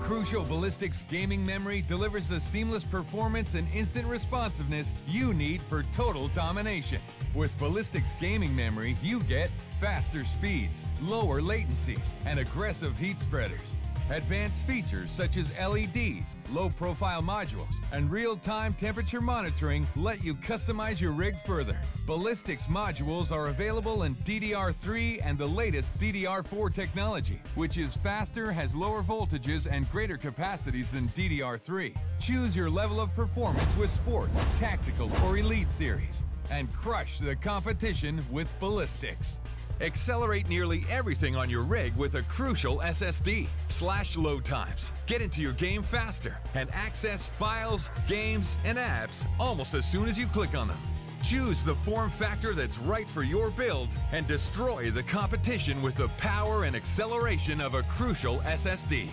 Crucial Ballistix gaming memory delivers the seamless performance and instant responsiveness you need for total domination. With Ballistix gaming memory, you get faster speeds, lower latencies, and aggressive heat spreaders. Advanced features such as LEDs, low-profile modules, and real-time temperature monitoring let you customize your rig further. Ballistix modules are available in DDR3 and the latest DDR4 technology, which is faster, has lower voltages, and greater capacities than DDR3. Choose your level of performance with Sports, Tactical, or Elite series, and crush the competition with Ballistix. Accelerate nearly everything on your rig with a Crucial SSD. Slash load times, get into your game faster, and access files, games, and apps almost as soon as you click on them. Choose the form factor that's right for your build and destroy the competition with the power and acceleration of a Crucial SSD.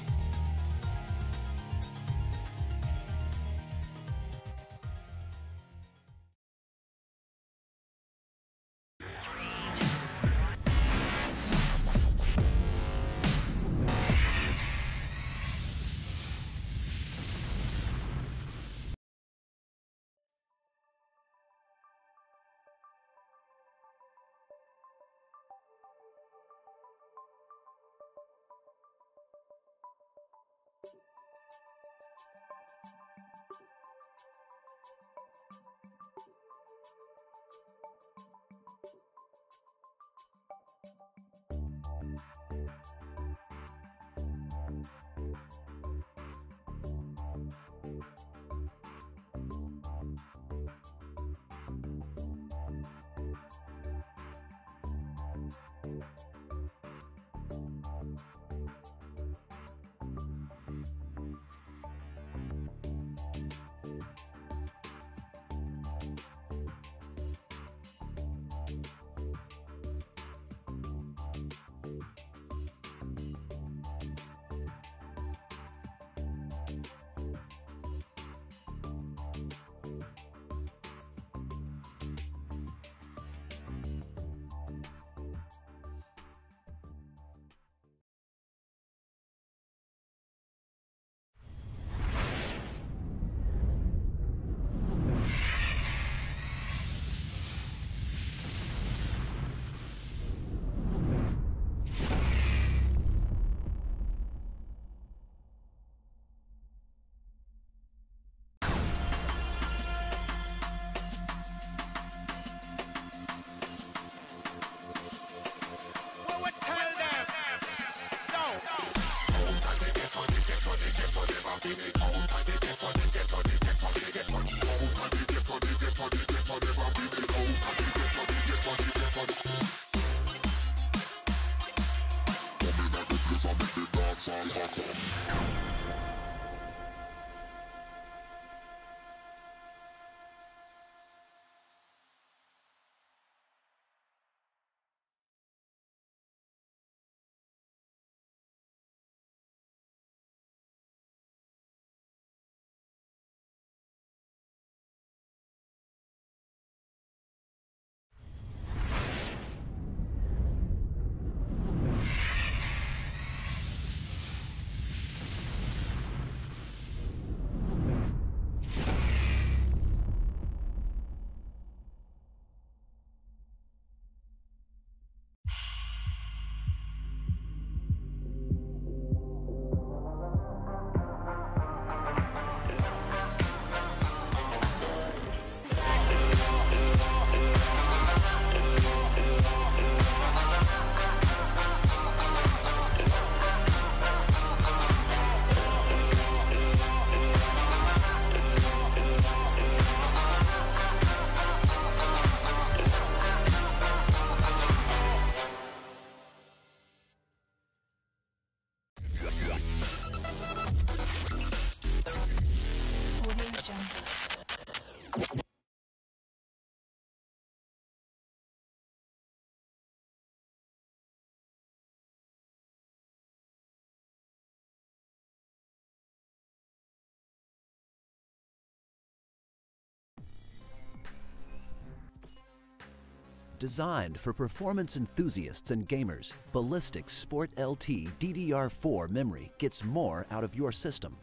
Designed for performance enthusiasts and gamers, Ballistix Sport LT DDR4 memory gets more out of your system.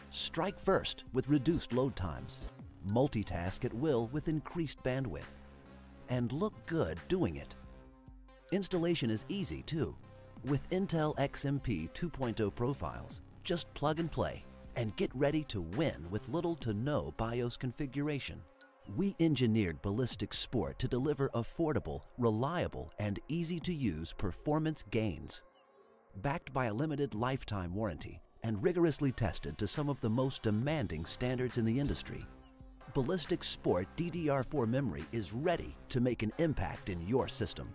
Strike first with reduced load times. Multitask at will with increased bandwidth. And look good doing it. Installation is easy too. With Intel XMP 2.0 profiles, just plug and play and get ready to win with little to no BIOS configuration. We engineered Ballistix Sport to deliver affordable, reliable, and easy-to-use performance gains. Backed by a limited lifetime warranty and rigorously tested to some of the most demanding standards in the industry, Ballistix Sport DDR4 memory is ready to make an impact in your system.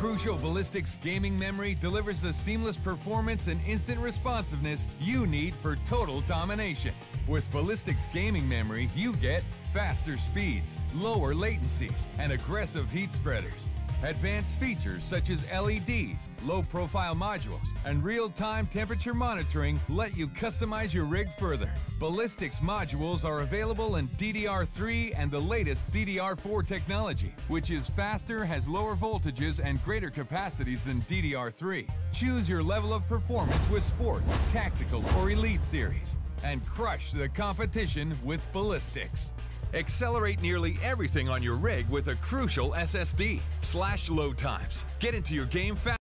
Crucial Ballistix gaming memory delivers the seamless performance and instant responsiveness you need for total domination. With Ballistix gaming memory, you get faster speeds, lower latencies, and aggressive heat spreaders. Advanced features such as LEDs, low-profile modules, and real-time temperature monitoring let you customize your rig further. Ballistix modules are available in DDR3 and the latest DDR4 technology, which is faster, has lower voltages, and greater capacities than DDR3. Choose your level of performance with Sports, Tactical, or Elite series, and crush the competition with Ballistix. Accelerate nearly everything on your rig with a crucial SSD. Slash load times. Get into your game fast.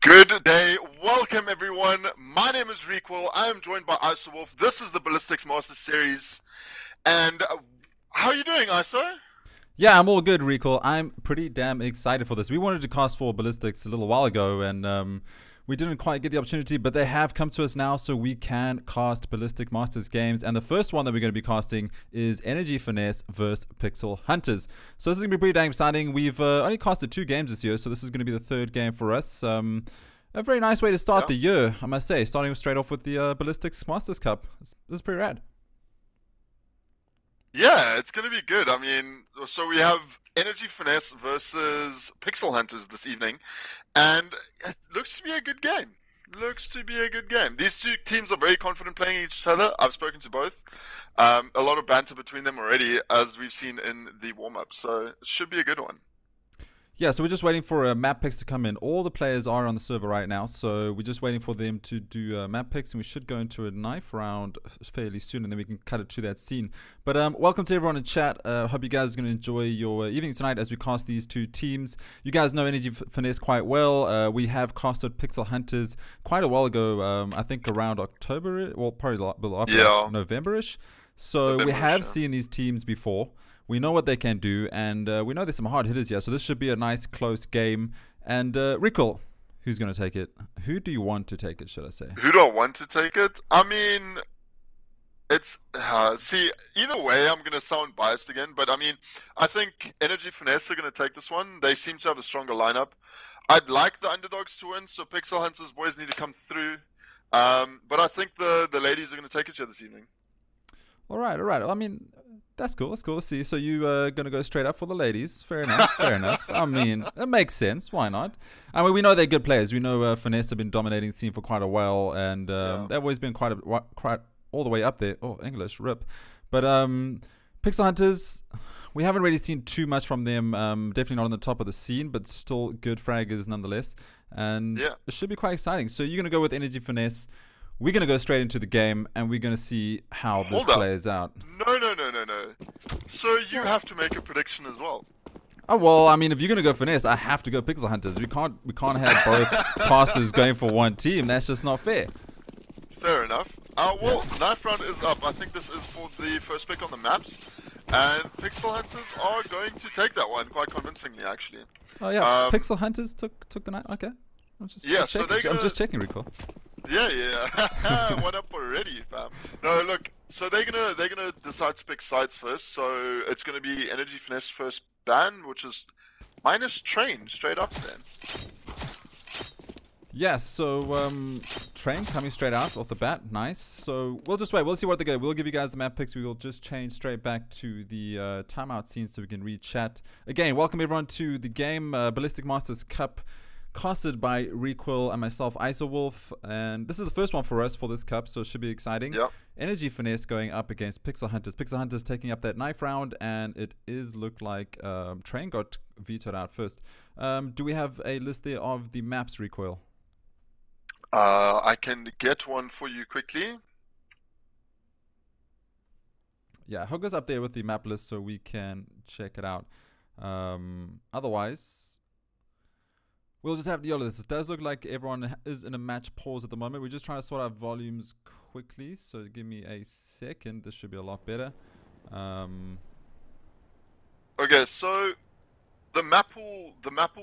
Good day, welcome everyone. My name is RECOIL. I am joined by ISOWolf. This is the Ballistix Masters Series. And how are you doing, ISO? Yeah, I'm all good, RECOIL. I'm pretty damn excited for this. We wanted to cast for Ballistix a little while ago, and we didn't quite get the opportunity, but they have come to us now, so we can cast Ballistic Masters games. And the first one that we're going to be casting is Energy Finesse versus Pixel Hunters. So this is going to be pretty damn exciting. We've only casted 2 games this year, so this is going to be the 3rd game for us. A very nice way to start the year, I must say, starting straight off with the Ballistix Masters Cup. This is pretty rad. Yeah, it's going to be good. I mean, so we have Energy Finesse versus Pixel Hunters this evening, and it looks to be a good game. These two teams are very confident playing each other. I've spoken to both. A lot of banter between them already, as we've seen in the warm-up, so it should be a good one. Yeah, so we're just waiting for map picks to come in. All the players are on the server right now, so we're just waiting for them to do map picks, and we should go into a knife round fairly soon, and then we can cut it to that scene. But welcome to everyone in chat. Hope you guys are going to enjoy your evening tonight as we cast these 2 teams. You guys know Energy Finesse quite well. We have casted Pixel Hunters quite a while ago, I think around October, well, probably a little after November-ish. So we have seen these teams before. We know what they can do, and we know there's some hard hitters here, so this should be a nice, close game. And RECOIL, who's going to take it? Who do you want to take it, should I say? Who do I want to take it? I mean, it's... see, either way, I'm going to sound biased again, but I mean, I think Energy Finesse are going to take this one. They seem to have a stronger lineup. I'd like the underdogs to win, so Pixel Hunters boys need to come through. But I think the ladies are going to take it here this evening. All right. I mean... That's cool. Let's see. So you going to go straight up for the ladies. Fair enough. I mean, it makes sense. Why not? I mean, we know they're good players. We know Finesse have been dominating the scene for quite a while, and they've always been quite all the way up there. Oh, English, rip. But Pixel Hunters, we haven't really seen too much from them. Definitely not on the top of the scene, but still good fraggers nonetheless. And it should be quite exciting. So you're going to go with Energy Finesse. We're going to go straight into the game, and we're going to see how this plays out. No. So you have to make a prediction as well. Oh, well, I mean, if you're going to go Finesse, I have to go Pixel Hunters. We can't have both casters going for one team. That's just not fair. Fair enough. Well, knife round is up. I think this is for the first pick on the maps. And Pixel Hunters are going to take that one quite convincingly, actually. Oh, yeah. Pixel Hunters took the knife? Okay. I'm just checking, RECOIL. Yeah. 1 up already, fam. No, look. So they're gonna decide to pick sides first. So it's gonna be Energy Finesse first ban, which is minus Train straight up then. Yeah. So Train coming straight out off the bat. Nice. So we'll just wait. We'll see what they go. We'll give you guys the map picks. We will just change straight back to the timeout scene so we can read chat. Again, welcome everyone to the game Ballistic Masters Cup. Casted by RECOIL and myself, ISOWolf, and this is the first one for us for this cup, so it should be exciting. Energy Finesse going up against Pixel Hunters. Pixel Hunters taking up that knife round, and it is looked like Train got vetoed out first. Do we have a list there of the maps, RECOIL? I can get one for you quickly. Yeah, hook us up there with the map list so we can check it out. Otherwise... we'll just have the list. It does look like everyone is in a match pause at the moment. We're just trying to sort out volumes quickly, so give me a second. This should be a lot better. Okay, so the map pool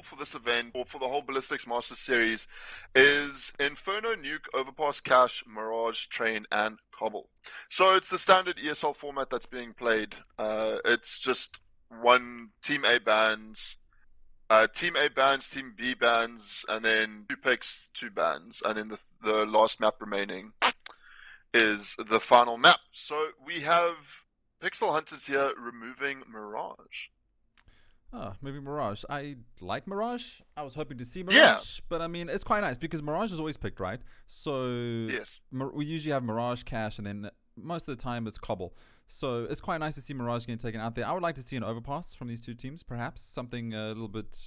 for this event, or for the whole Ballistix Masters series, is Inferno, Nuke, Overpass, Cache, Mirage, Train, and Cobble. So it's the standard ESL format that's being played. It's just one Team A bans. Team A bans, Team B bans, and then 2 picks, 2 bans, and then the last map remaining is the final map. So we have Pixel Hunters here removing Mirage. Oh, maybe Mirage. I like Mirage. I was hoping to see Mirage, but I mean, it's quite nice because Mirage is always picked, right? So we usually have Mirage, Cache, and then most of the time it's Cobble. So it's quite nice to see Mirage getting taken out there. I would like to see an overpass from these 2 teams, perhaps something a little bit,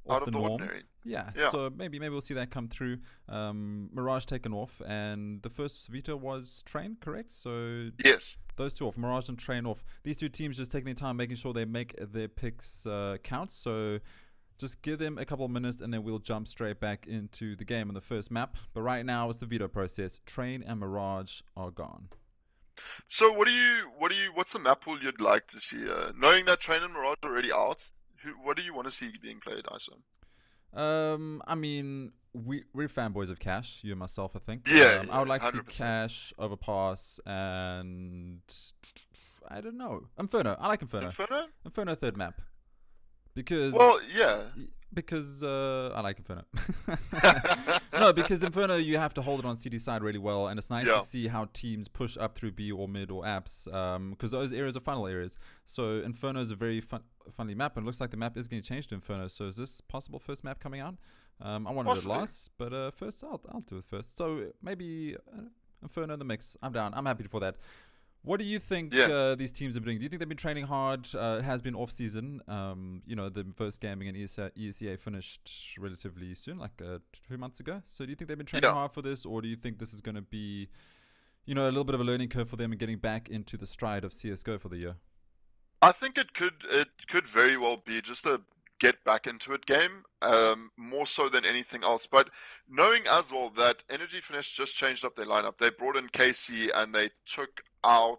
off the norm. Ordinary. Yeah, so maybe we'll see that come through. Mirage taken off, and the first veto was Train, correct? So those 2 off, Mirage and Train off. These 2 teams just taking their time, making sure they make their picks count. So Just give them a couple of minutes and then we'll jump straight back into the game on the first map. But right now it's the veto process. Train and Mirage are gone. So what's the map pool you'd like to see? Knowing that Train and Mirage are already out, what do you want to see being played, ISO? I mean, we're fanboys of Cash, you and myself, I think. Yeah, I would like 100%. To see 100%. Cash, Overpass, and I don't know, Inferno. I like Inferno. Inferno third map. Because I like Inferno. No, because Inferno you have to hold it on CD side really well, and it's nice to see how teams push up through B or mid or apps, because those areas are funnel areas. So Inferno is a very funny map, and it looks like the map is going to change to Inferno. So is this possible first map coming out? I wanted it last, but first I'll do it first. So maybe Inferno in the mix. I'm down. I'm happy for that. What do you think these teams are doing? Do you think they've been training hard? It has been off season. You know, the first gaming and ESEA finished relatively soon, like 2 months ago. So do you think they've been training hard for this, or do you think this is going to be, you know, a little bit of a learning curve for them and getting back into the stride of CSGO for the year? I think it could very well be just a get back into it game, more so than anything else. But knowing as well that Energy Finesse just changed up their lineup, they brought in KC and they took out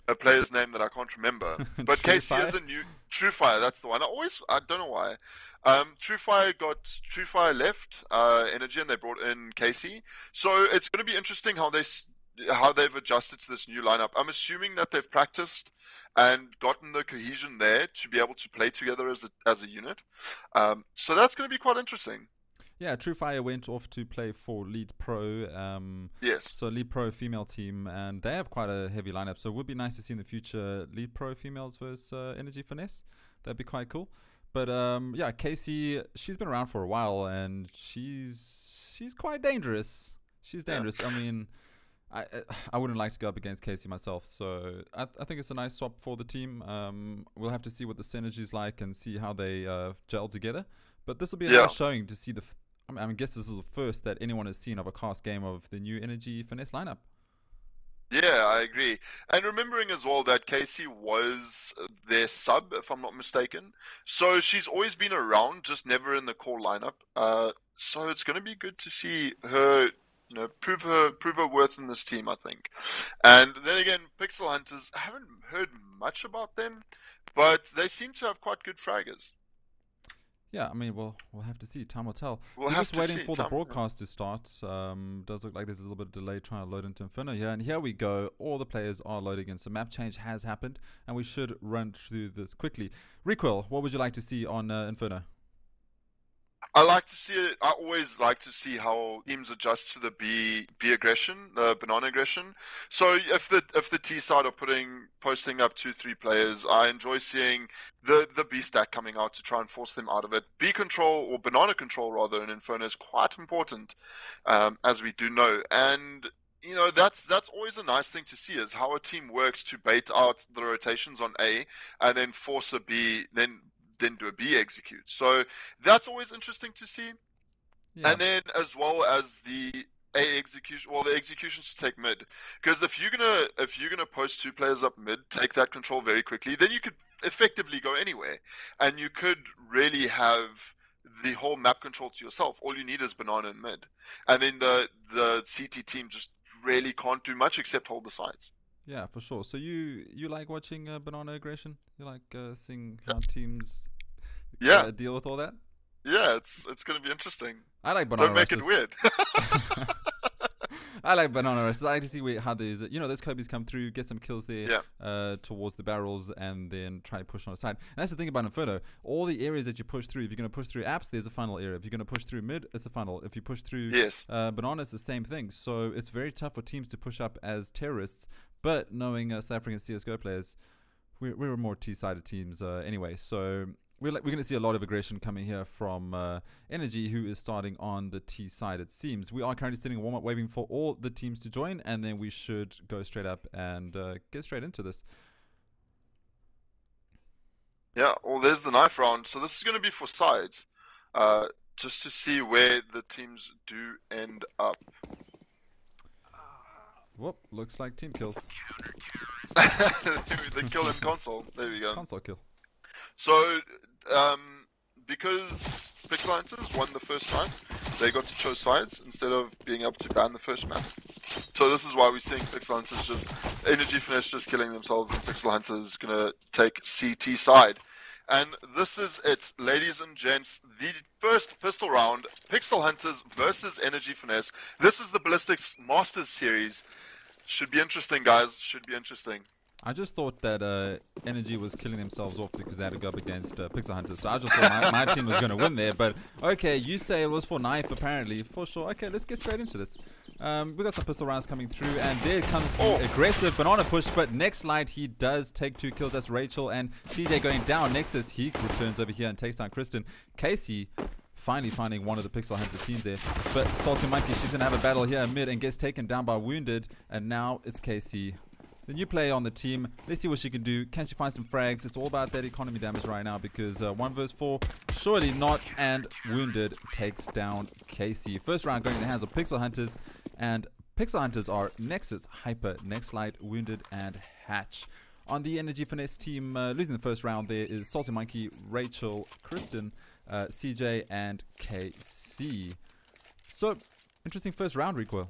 a player's name that I can't remember. But KC is a new Truefire. That's the one. I don't know why. Truefire left Energy and they brought in KC. So it's going to be interesting how they've adjusted to this new lineup. I'm assuming that they've practiced and gotten the cohesion there to be able to play together as a unit. So that's going to be quite interesting. Yeah, Truefire went off to play for Lead Pro. Yes. So Lead Pro female team, and they have quite a heavy lineup. So it would be nice to see in the future Lead Pro females versus Energy Finesse. That'd be quite cool. But yeah, Casey, she's been around for a while, and she's quite dangerous. She's dangerous. Yeah. I mean, I wouldn't like to go up against Casey myself, so I think it's a nice swap for the team. We'll have to see what the synergy's like and see how they gel together. But this will be a nice showing to see I guess this is the first that anyone has seen of a cast game of the new Energy Finesse lineup. Yeah, I agree. And remembering as well that Casey was their sub, if I'm not mistaken. So she's always been around, just never in the core lineup. So it's going to be good to see her, you know, prove her worth in this team, I think. And then again, Pixel Hunters, I haven't heard much about them, but they seem to have quite good fraggers. Yeah, I mean, we'll have to see. Time will tell. We're just waiting for the broadcast to start. Does look like there's a little bit of delay trying to load into Inferno here. And here we go. All the players are loading in. So map change has happened, and we should run through this quickly. Recoil, what would you like to see on Inferno? I like to see it. I always like to see how teams adjust to the B aggression, the banana aggression. So if the T side are posting up 2-3 players, I enjoy seeing the B stack coming out to try and force them out of it. B control, or banana control rather, in Inferno is quite important, as we do know. And you know, that's always a nice thing to see, is how a team works to bait out the rotations on A and then force a B, then do a B execute. So that's always interesting to see. Yeah. And then as well as the A execution, well, the execution should take mid, because if you're gonna post 2 players up mid, take that control very quickly, then you could effectively go anywhere, and you could really have the whole map control to yourself. All you need is banana and mid, and then the CT team just really can't do much except hold the sides. Yeah, for sure. So you like watching banana aggression? You like seeing how teams deal with all that? Yeah, it's going to be interesting. I like banana. Don't make it weird. I like banana rushes. I like to see how these, you know, those Kobe's come through, get some kills there towards the barrels, and then try to push on the side. And that's the thing about Inferno. All the areas that you push through, if you're going to push through apps, there's a funnel area. If you're going to push through mid, it's a funnel. If you push through banana, it's the same thing. So it's very tough for teams to push up as terrorists. But knowing South African CSGO players, we're more T-sided teams anyway. So we're going to see a lot of aggression coming here from Energy, who is starting on the T side, it seems. We are currently sitting in warm-up waiting for all the teams to join, and then we should go straight up and get straight into this. Yeah, well, there's the knife round. So this is going to be for sides, just to see where the teams do end up. Whoop, looks like team kills. The kill in console. There we go. Console kill. So, because Pixel Hunters won the first time, they got to choose sides instead of being able to ban the first map. So this is why we're seeing Pixel Hunters just, Energy Finesse just killing themselves, and Pixel Hunters gonna take CT side. And this is it, ladies and gents, the first pistol round, Pixel Hunters versus Energy Finesse. This is the Ballistix Masters series. Should be interesting, guys, should be interesting. I just thought that Energy was killing themselves off because they had to go up against Pixel Hunters. So I just thought my team was going to win there. But okay, you say it was for Knife apparently. For sure. Okay, let's get straight into this. We got some pistol rounds coming through. And there comes the aggressive banana push. But next light, he does take 2 kills. That's Rachel and CJ going down. Nexus, he returns over here and takes down Kristen. Casey finally finding one of the Pixel Hunter teams there. But Salty Monkey, she's going to have a battle here mid and gets taken down by Wounded. And now it's Casey, the new player on the team. Let's see what she can do. Can she find some frags? It's all about that economy damage right now because 1 vs 4, surely not. And Wounded takes down Casey. First round going in the hands of Pixel Hunters. And Pixel Hunters are Nexus, Hyper, Nextlight, Wounded, and Hatch. On the Energy Finesse team, losing the first round there is Salty Monkey, Rachel, Kristen, CJ, and KC. So, interesting first round, Recoil.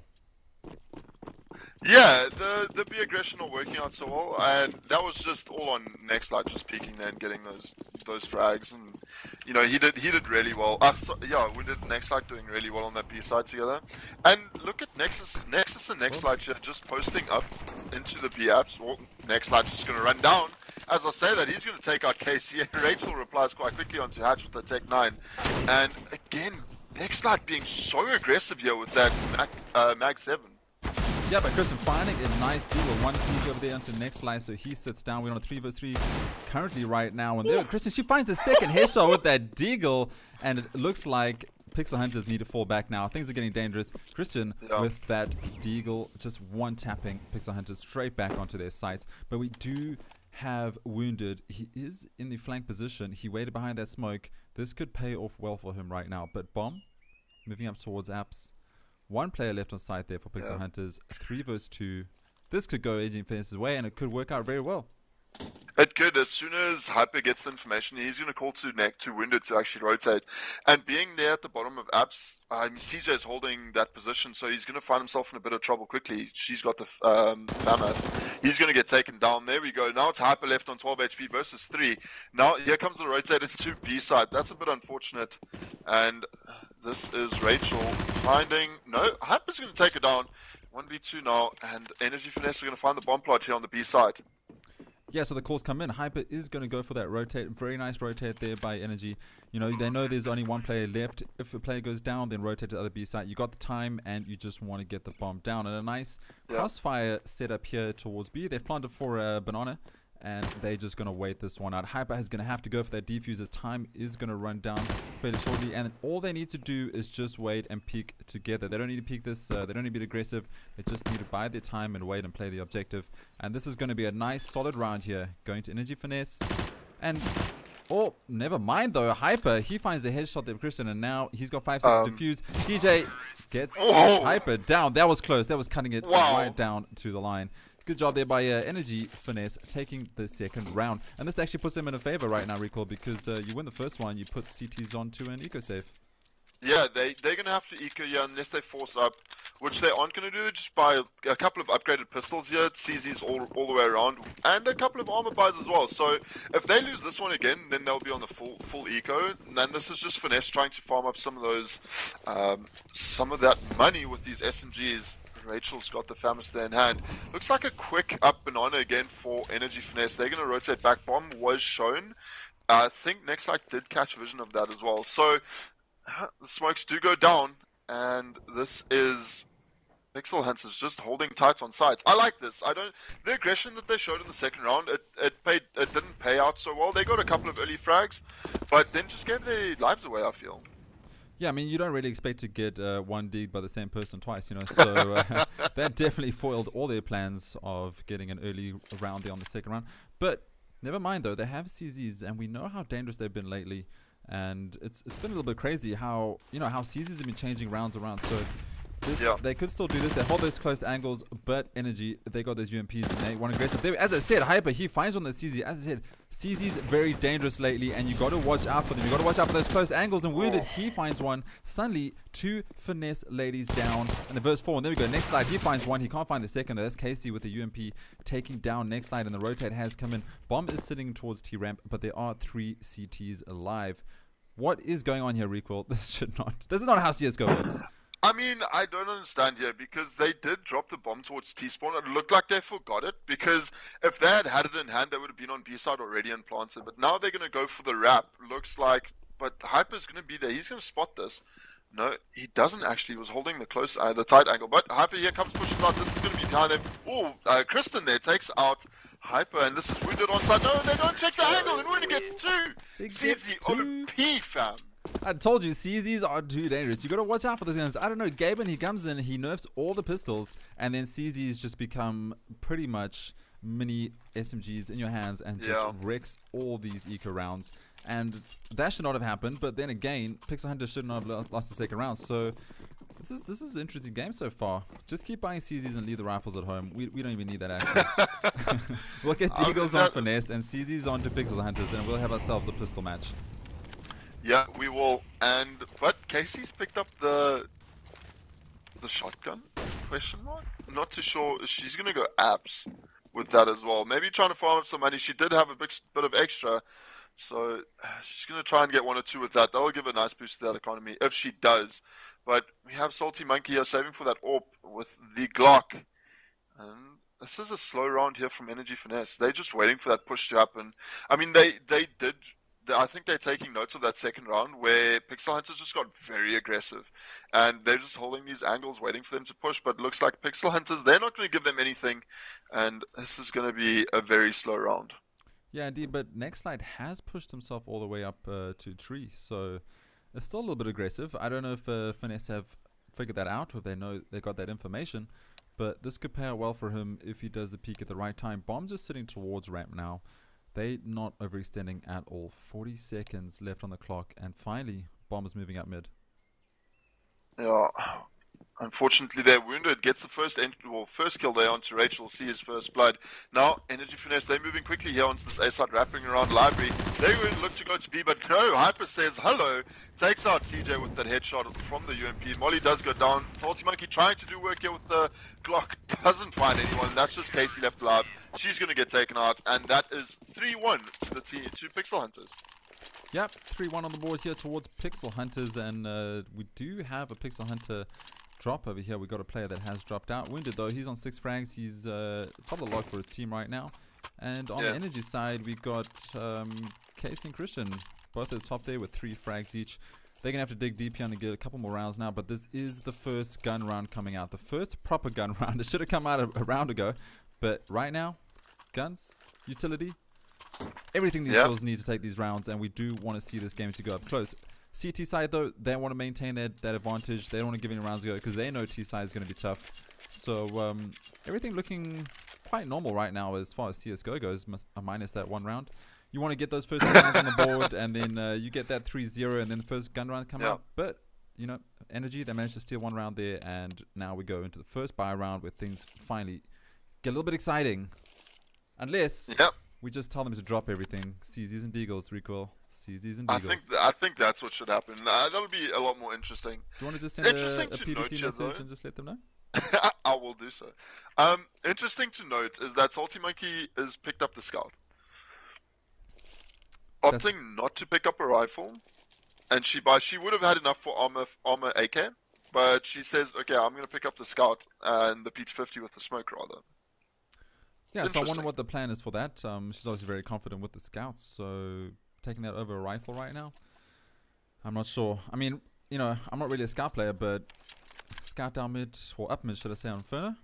Yeah, the B aggression not working out so well, and that was just all on Nextlight just peeking there and getting those frags, and you know he did really well. Yeah, we did Nextlight doing really well on that B side together, and look at Nexus and Nextlight here just posting up into the B apps. Well, Nextlight's just gonna run down. As I say that, he's gonna take out Casey, and Rachel replies quite quickly onto Hatch with the Tech 9, and again Nextlight being so aggressive here with that Mag 7. Yeah, but Kristen finding a nice deal with 1 piece over there onto Nextlight, so he sits down. We're on a 3 vs 3 currently right now. And there, Kristen, she finds the second headshot with that deagle, and it looks like Pixel Hunters need to fall back now. Things are getting dangerous. Kristen with that deagle, just one tapping Pixel Hunters straight back onto their sights. But we do have Wounded. He is in the flank position. He waited behind that smoke. This could pay off well for him right now. But Bomb moving up towards apps. 1 player left on site there for Pixel Hunters. 3 vs 2. This could go Agent Finesse's way, and it could work out very well. It could. As soon as Hyper gets the information, he's going to call to Wounded to actually rotate. And being there at the bottom of apps, CJ is holding that position, so he's going to find himself in a bit of trouble quickly. She's got the FAMAS. He's going to get taken down. There we go. Now it's Hyper left on 12 HP versus 3. Now here comes the rotate into B side. That's a bit unfortunate. And this is Rachel finding... No, Hyper's going to take her down. 1v2 now, and Energy Finesse are going to find the bomb plot here on the B side. Yeah, so the calls come in. Hyper is going to go for that rotate. Very nice rotate there by Energy. You know, they know there's only 1 player left. If a player goes down, then rotate to the other B side. You got the time, and you just want to get the bomb down. And a nice crossfire setup here towards B. They've planted for a banana, and they're just going to wait this one out. Hyper is going to have to go for that defuse as time is going to run down fairly shortly. And all they need to do is just wait and peek together. They don't need to peek this. They don't need to be aggressive. They just need to bide their time and wait and play the objective. And this is going to be a nice solid round here. Going to Energy Finesse. And... oh, never mind though. Hyper, he finds the headshot there, Kristen, and now he's got 5 seconds to defuse. CJ gets Hyper down. That was close. That was cutting it right down to the line. Good job there by Energy Finesse taking the second round. And this actually puts them in a favor right now, Recoil, because you win the first one, you put CTs onto an eco save. Yeah, they're going to have to eco here unless they force up, which they aren't going to do. Just buy a couple of upgraded pistols here, CZs all the way around, and a couple of armor buys as well. So if they lose this one again, then they'll be on the full eco. And then this is just Finesse trying to farm up some of those, some of that money with these SMGs. Rachel's got the FAMAS there in hand. Looks like a quick up banana again for Energy Finesse. They're going to rotate back. Bomb was shown. I think Nextlight did catch vision of that as well. So the smokes do go down, and this is Pixel Hunters just holding tight on sides. I like this. The aggression that they showed in the second round, it didn't pay out so well. They got a couple of early frags, but then just gave their lives away, I feel. Yeah, I mean, you don't really expect to get 1 dig by the same person twice, you know, so that definitely foiled all their plans of getting an early round there on the second round. But never mind, though, they have CZs, and we know how dangerous they've been lately, and it's been a little bit crazy how, you know, how CZs have been changing rounds around. So this, they could still do this. They hold those close angles, but Energy, they got those UMPs and they want aggressive. As I said, Hyper, he finds one that CZ. As I said, CZ's very dangerous lately, and you got to watch out for them. You got to watch out for those close angles. And Wounded, he finds one. Suddenly, 2 Finesse ladies down in the verse 4. And there we go. Next slide, he finds one. He can't find the second. Though. That's Casey with the UMP taking down next slide, and the rotate has come in. Bomb is sitting towards T ramp, but there are 3 CTs alive. What is going on here, Recoil? This is not how CSGO works. I mean, I don't understand here, because they did drop the bomb towards T-spawn. It looked like they forgot it, because if they had it in hand, they would have been on B-side already and planted. But now they're going to go for the wrap, looks like. But Hyper's going to be there. He's going to spot this. No, he doesn't actually. He was holding the tight angle. But Hyper here comes pushing out. This is going to be behind them. Oh, Kristen there takes out Hyper, and this is Wounded on side. No, they don't check the angle, and Wounded gets 2. CZ OP, fam. I told you, CZs are too dangerous. You got to watch out for those guns. I don't know, Gaben, he comes in, he nerfs all the pistols, and then CZs just become pretty much mini SMGs in your hands and just wrecks all these eco rounds. And that should not have happened, but then again, Pixel Hunter should not have lost the second round. So this is an interesting game so far. Just keep buying CZs and leave the rifles at home. We don't even need that action. We'll get Deagles on Finesse and CZs onto Pixel Hunters, and we'll have ourselves a pistol match. Yeah, we will. But Casey's picked up the shotgun? Question mark? I'm not too sure. She's gonna go apps with that as well. Maybe trying to farm up some money. She did have a bit of extra, so she's gonna try and get 1 or 2 with that. That'll give a nice boost to that economy if she does. But we have Salty Monkey here saving for that AWP with the Glock. And this is a slow round here from Energy Finesse. They're just waiting for that push to happen. I mean, they did. I think they're taking notes of that second round where Pixel Hunters just got very aggressive, and they're just holding these angles waiting for them to push. But it looks like Pixel Hunters, they're not going to give them anything, and this is going to be a very slow round. Yeah, indeed, but Next Slide has pushed himself all the way up to tree, so it's still a little bit aggressive. I don't know if Finesse have figured that out, or if they know they got that information, but this could pay out well for him if he does the peak at the right time. Bomb's just sitting towards ramp now. They not overextending at all. 40 seconds left on the clock, and finally, Bomb is moving up mid. Yeah, unfortunately, they're Wounded. Gets the first kill there onto Rachel. See his first blood. Now, Energy Finesse, they're moving quickly here onto this A side, wrapping around library. They would look to go to B, but no. Hyper says hello. Takes out CJ with that headshot from the UMP. Molly does go down. Salty Monkey trying to do work here with the Glock. Doesn't find anyone. That's just Casey left alive. She's going to get taken out, and that is 3-1 to the to Pixel Hunters. Yep, 3-1 on the board here towards Pixel Hunters, and we do have a Pixel Hunter drop over here. We got a player that has dropped out. Wounded though, he's on 6 frags. He's top of the log for his team right now. And on the Energy side, we got Casey and Christian, both at the top there with 3 frags each. They're going to have to dig deep here and get a couple more rounds now, but this is the first gun round coming out. The first proper gun round. It should have come out a round ago. But right now, guns, utility, everything these girls need to take these rounds, and we do want to see this game to go up close. CT side, though, they want to maintain that advantage. They don't want to give any rounds to go because they know T side is going to be tough. So everything looking quite normal right now as far as CSGO goes, minus that 1 round. You want to get those first 2 rounds on the board, and then you get that 3-0, and then the first gun round come out. But, you know, Energy, they managed to steal 1 round there, and now we go into the first buy round where things finally get a little bit exciting. Unless we just tell them to drop everything. CZs and Deagles, Recoil. CZs and Deagles. I think that's what should happen. That'll be a lot more interesting. Do you want to just send a PBT message and just let them know? I will do so. Interesting to note is that Salty Monkey has picked up the Scout. Opting not to pick up a rifle, and she would have had enough for armor AK, but she says, okay, I'm going to pick up the Scout and the P250 with the smoke rather. Yeah, so I wonder what the plan is for that. She's obviously very confident with the Scouts, so taking that over a rifle right now, I'm not sure. I mean, you know, I'm not really a Scout player, but Scout down mid, or up mid, should I say, on Inferno,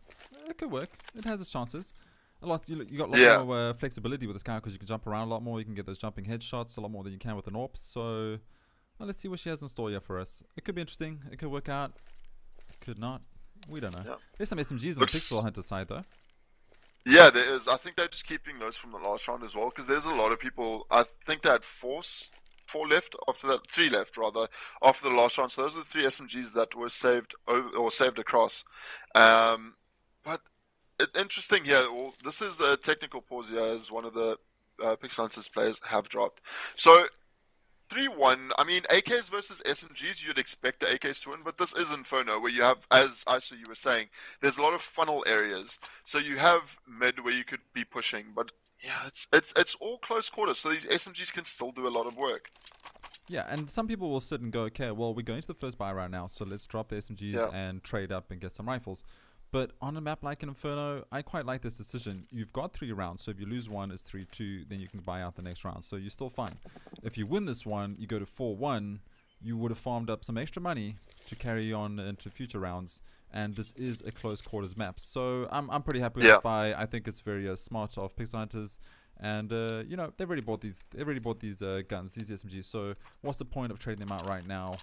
it could work. It has its chances. You got a lot more flexibility with the Scout because you can jump around a lot more. You can get those jumping headshots a lot more than you can with an AWP. So let's see what she has in store here for us. It could be interesting. It could work out. It could not. We don't know. Yeah. There's some SMGs on the Pixel Hunter side though. Yeah, there is. I think they're just keeping those from the last round as well because there's a lot of people. I think they had four 4 left after that, 3 left rather after the last round. So those are the 3 SMGs that were saved or saved across. But interesting here. Well, this is the technical pause here, as one of the Pixel Hunters players have dropped. So 3-1. I mean, AKs versus SMGs, you'd expect the AKs to win, but this is Inferno, where you have, as Iso you were saying, there's a lot of funnel areas. So you have mid where you could be pushing, but yeah, it's all close quarters. So these SMGs can still do a lot of work. Yeah, and some people will sit and go, okay, well, we're going to the first buy right now, so let's drop the SMGs and trade up and get some rifles. But on a map like an Inferno, I quite like this decision. You've got 3 rounds, so if you lose one, it's 3-2, then you can buy out the next round. So you're still fine. If you win this one, you go to 4-1, you would have farmed up some extra money to carry on into future rounds. And this is a close quarters map. So I'm pretty happy with this buy. I think it's very smart of Pixel Hunters. And you know, they've already bought these guns, these SMGs. So what's the point of trading them out right now?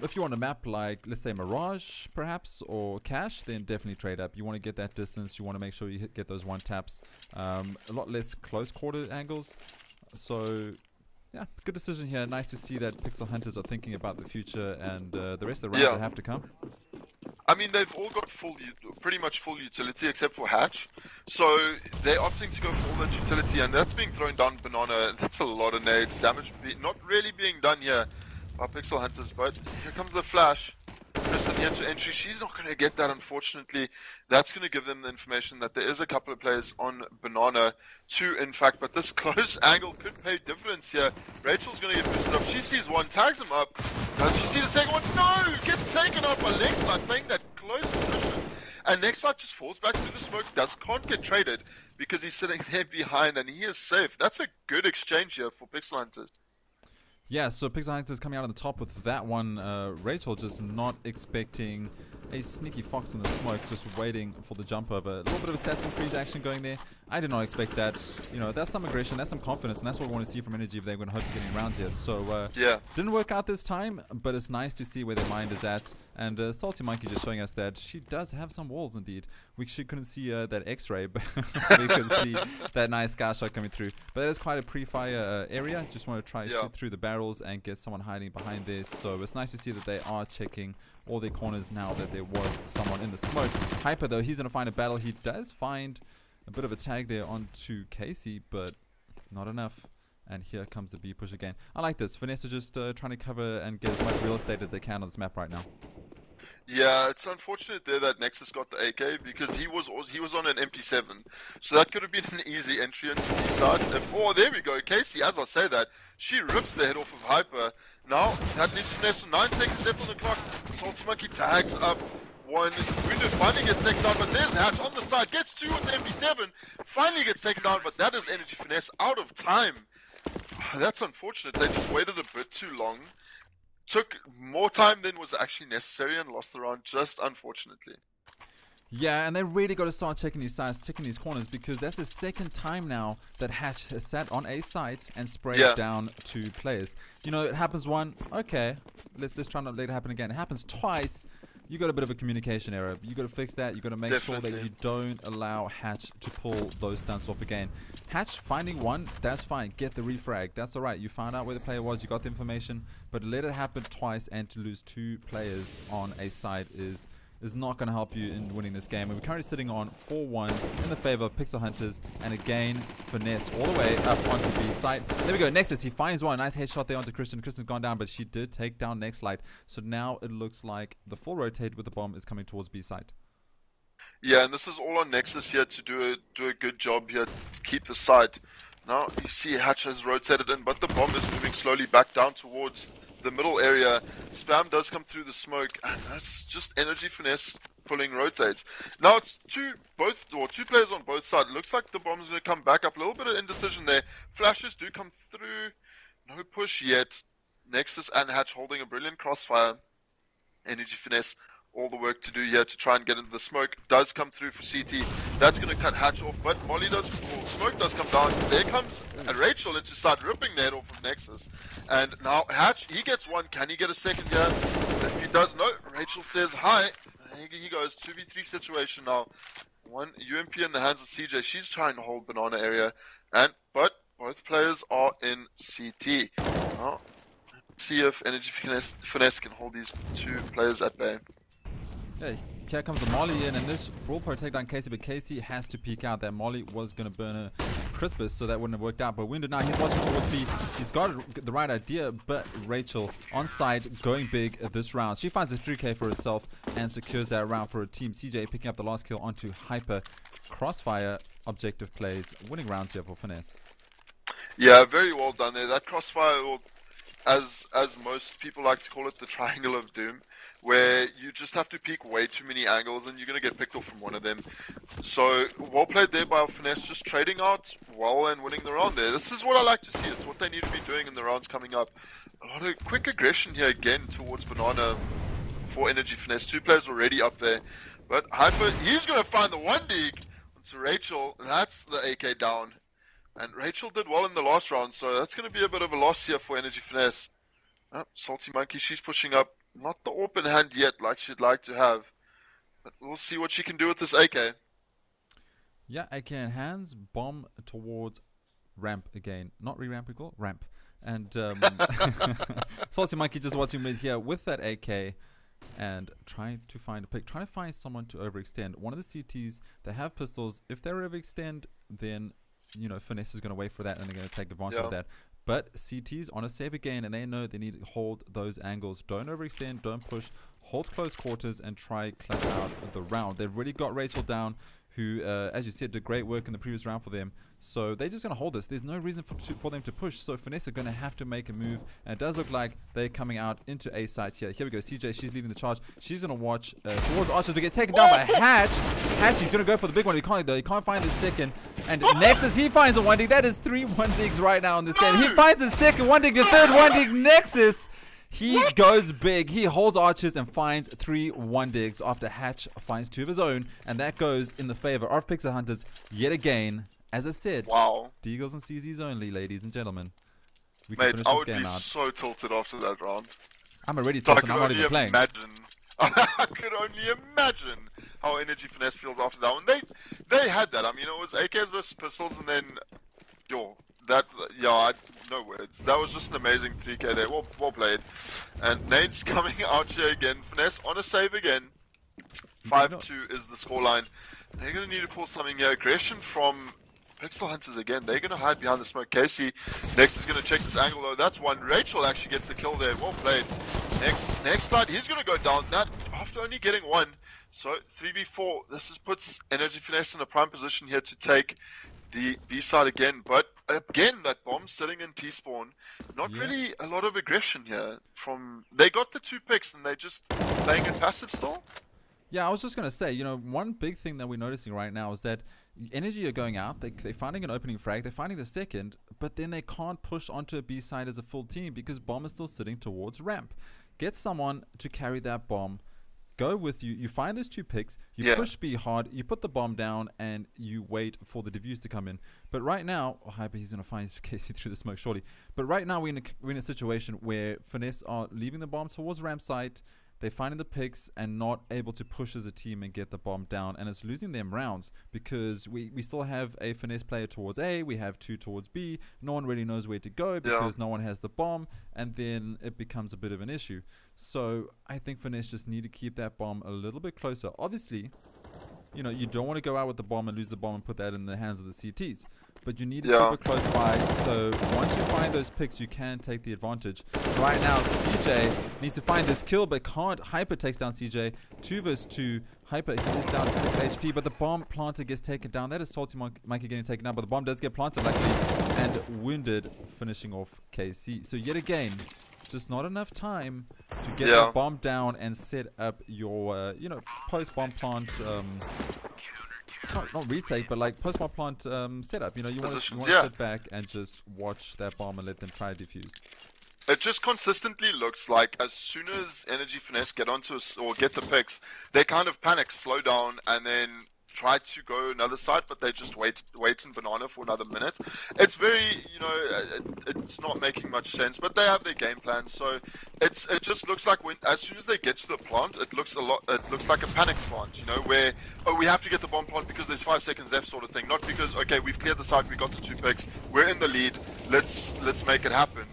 If you want a map like, let's say, Mirage, perhaps, or Cash, then definitely trade up. You want to get that distance. You want to make sure you get those one taps. A lot less close quarter angles. So, yeah, good decision here. Nice to see that Pixel Hunters are thinking about the future and the rest of the rounds that have to come. I mean, they've all got pretty much full utility except for Hatch. So they're opting to go for all that utility, and that's being thrown down Banana. That's a lot of nades. Damage not really being done here by Pixel Hunters, but here comes the flash. Just the entry. She's not going to get that, unfortunately. That's going to give them the information that there is a couple of players on Banana, 2 in fact, but this close angle could pay dividends here. Rachel's going to get boosted up. She sees one, tags him up. Does she see the second one? No! Gets taken out by Nextlight, playing that close position. And Nextlight just falls back through the smoke, can't get traded because he's sitting there behind and he is safe. That's a good exchange here for Pixel Hunters. Yeah, so Pixel Hunters coming out on the top with that one. Rachel just not expecting a sneaky fox in the smoke, just waiting for the jump over. A little bit of Assassin's Creed action going there. I did not expect that. You know, that's some aggression, that's some confidence, and that's what we want to see from Energy if they're going to hope to get any rounds here. So, didn't work out this time, but it's nice to see where their mind is at. And Salty Monkey just showing us that she does have some walls indeed. She couldn't see that X-ray, but we could see that nice sky shot coming through. But that is quite a pre-fire area. Just want to try to shoot through the barrels and get someone hiding behind there. So it's nice to see that they are checking all their corners now that there was someone in the smoke. Hyper though, he's going to find a battle. He does find a bit of a tag there onto Casey, but not enough. And here comes the B push again. I like this. Finesse are just trying to cover and get as much real estate as they can on this map right now. Yeah, it's unfortunate there that Nexus got the AK because he was on an MP7, so that could have been an easy entry into the side. Oh, there we go. Casey, as I say that, she rips the head off of Hyper. Now that leaves Finesse with 9 seconds left on the clock. Salty Monkey tags up one. Wounded finally gets taken down, but there's Hatch on the side. Gets 2 with the MP7. Finally gets taken down, but that is Energy Finesse out of time. That's unfortunate. They just waited a bit too long. Took more time than was actually necessary and lost the round, just unfortunately. Yeah, and they really got to start checking these sides, checking these corners, because that's the second time now that Hatch has sat on a site and sprayed down 2 players. You know, it happens one, okay, let's try not to let it happen again. It happens twice. You got a bit of a communication error. You got to fix that. You got to make sure that you don't allow Hatch to pull those stunts off again. Hatch finding one, that's fine. Get the refrag. That's all right. You found out where the player was. You got the information. But let it happen twice, and to lose 2 players on a side is not going to help you in winning this game. And we're currently sitting on 4-1 in the favor of Pixel Hunters. And again, Finesse all the way up onto B site. There we go. Nexus, he finds one. Nice headshot there onto Christian. Christian's gone down, but she did take down Nextlight. So now it looks like the full rotate with the bomb is coming towards B site. Yeah, and this is all on Nexus here to do a good job here to keep the site. Now you see Hatch has rotated in, but the bomb is moving slowly back down towards the middle area. Spam does come through the smoke, and that's just Energy Finesse pulling rotates. Now it's two players on both sides. It looks like the bomb's going to come back up. A little bit of indecision there. Flashes do come through. No push yet. Nexus and Hatch holding a brilliant crossfire. Energy Finesse all the work to do here to try and get into the smoke. Does come through for CT. That's going to cut Hatch off, but smoke does come down. There comes Rachel into start ripping the head off of Nexus. And now Hatch, he gets one. Can he get a second here? If he does, no. Rachel says hi. He goes 2v3 situation now. One UMP in the hands of CJ. She's trying to hold banana area, but Both players are in CT. Well, let's see if Energy Finesse can hold these two players at bay. Yeah, here comes the Molly in, and this will protect on Casey, but Casey has to peek out. That Molly was going to burn her Crispus, so that wouldn't have worked out. But Wounded now, he's watching towards B. He's got the right idea, but Rachel on side going big this round. She finds a 3K for herself and secures that round for her team. CJ picking up the last kill onto Hyper. Crossfire objective plays, winning rounds here for Finesse. Yeah, very well done there. That crossfire, or as most people like to call it, the triangle of doom, where you just have to peek way too many angles and you're going to get picked off from one of them. So, well played there by Finesse, just trading out well and winning the round there. This is what I like to see. It's what they need to be doing in the rounds coming up. A lot of quick aggression here again towards Banana for Energy Finesse. Two players already up there. But Hyper, he's going to find the one dig to Rachel. That's the AK down. And Rachel did well in the last round, so that's going to be a bit of a loss here for Energy Finesse. Salty Monkey, she's pushing up. Not the open hand yet like she'd like to have. But we'll see what she can do with this AK. Yeah, AK in hands, bomb towards ramp again. Not re-ramp, we call it ramp. And Salty Monkey just watching me here with that AK and trying to find a pick. Trying to find someone to overextend. One of the CTs, they have pistols. If they overextend, then you know, Finesse is going to wait for that and they're going to take advantage of that. But CT's on a save again, and they know they need to hold those angles. Don't overextend, don't push, hold close quarters, and try close out the round. They've really got Rachel down, who, as you said, did great work in the previous round for them. So they're just going to hold this. There's no reason for them to push. So Finesse are going to have to make a move. And it does look like they're coming out into A site here. Here we go. CJ, she's leading the charge. She's going to watch towards Archers. We get taken down by Hatch. Hatch, he's going to go for the big one. He can't, though. He can't find his second. And Nexus, he finds a 1 dig. That is 3 1 digs right now in this game. He finds his second 1 dig, the third 1 dig. Nexus, he goes big. He holds Archers and finds 3 1 digs after Hatch finds 2 of his own. And that goes in the favor of Pixel Hunters yet again. As I said, wow. Deagles and CZs only, ladies and gentlemen. We Mate, can finish I this would game be out. so tilted after that round. I'm already So tilted, I'm not even playing. I could only imagine how Energy Finesse feels after that one. They had that. I mean, it was AKs versus pistols, and then, no words. That was just an amazing 3K there. Well played. And Nate's coming out here again. Finesse on a save again. 5-2 is the scoreline. They're going to need to pull something here. Aggression from Pixel Hunters again. They're going to hide behind the smoke. Casey next is going to check this angle though. That's one. Rachel actually gets the kill there. Well played. Next slide. He's going to go down. That after only getting 1. So 3v4. This puts Energy Finesse in a prime position here to take the B side again. But again, that bomb sitting in T-spawn. Not really a lot of aggression here. They got the 2 picks and they just playing it passive still. Yeah, I was just going to say, you know, one big thing that we're noticing right now is that Energy are going out, they're finding an opening frag, they're finding the second, but then they can't push onto a B side as a full team because bomb is still sitting towards ramp. Get someone to carry that bomb, go with you, you find those 2 picks, you push B hard, you put the bomb down, and you wait for the defuse to come in. But right now, Hyper, he's going to find Casey through the smoke shortly, but right now we're in a situation where Finesse are leaving the bomb towards ramp site. They're finding the picks and not able to push as a team and get the bomb down. And it's losing them rounds because we still have a Finesse player towards A. We have 2 towards B. No one really knows where to go because no one has the bomb. And then it becomes a bit of an issue. So I think Finesse just need to keep that bomb a little bit closer. Obviously, you know, you don't want to go out with the bomb and lose the bomb and put that in the hands of the CTs. But you need to keep it close by, so once you find those picks, you can take the advantage. Right now, CJ needs to find this kill, but can't. Hyper takes down CJ. 2 versus 2. Hyper, he is down to 6 HP, but the bomb planter gets taken down. That is Salty Monkey getting taken down, but the bomb does get planted, luckily, and Wounded finishing off KC. So yet again, just not enough time to get the bomb down and set up your, you know, post-bomb plant, not retake, but like post-bomb plant setup. You know, you want to sit back and just watch that bomb and let them try to defuse. It just consistently looks like as soon as Energy Finesse get onto us or get the picks, they kind of panic, slow down, and then try to go another side, but they just wait in banana for another minute. It's very, you know, it's not making much sense, but they have their game plan. So it just looks like as soon as they get to the plant, it looks like a panic plant, you know, where we have to get the bomb plant because there's 5 seconds left, sort of thing. Not because okay, we've cleared the site, we got the 2 picks, we're in the lead, let's make it happen.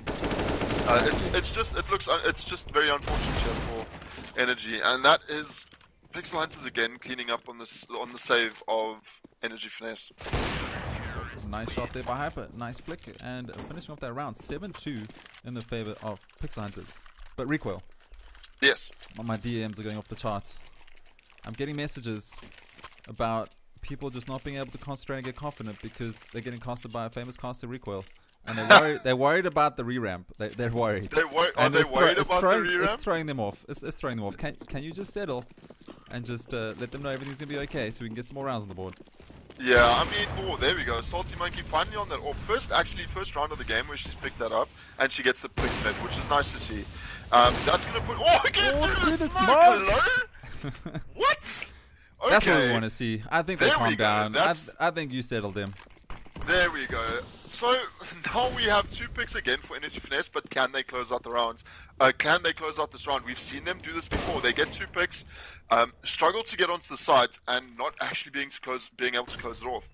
It's just very unfortunate here for Energy, and that is Pixel Hunters again cleaning up on the save of Energy Finesse. Nice shot there by Hyper, nice flick, and finishing off that round 7-2 in the favor of Pixel Hunters. But Recoil. Yes. My DMs are going off the charts. I'm getting messages about people just not being able to concentrate and get confident because they're getting casted by a famous caster, Recoil. And they're worried about the re-ramp. They're worried. Are they worried about the re-ramp? It's throwing them off. It's throwing them off. Can you just settle and just let them know everything's going to be okay so we can get some more rounds on the board? Yeah, I mean, there we go. Salty Monkey finally on that. Or first round of the game where she's picked that up and she gets the pick mid, which is nice to see. That's going to put... again through the smoke! Hello? What? Okay. That's what we want to see. I think they calmed down. I think you settled them. There we go. So now we have 2 picks again for Energy Finesse, but can they close out the rounds? Can they close out this round? We've seen them do this before. They get 2 picks, struggle to get onto the site, and not actually being able to close it off.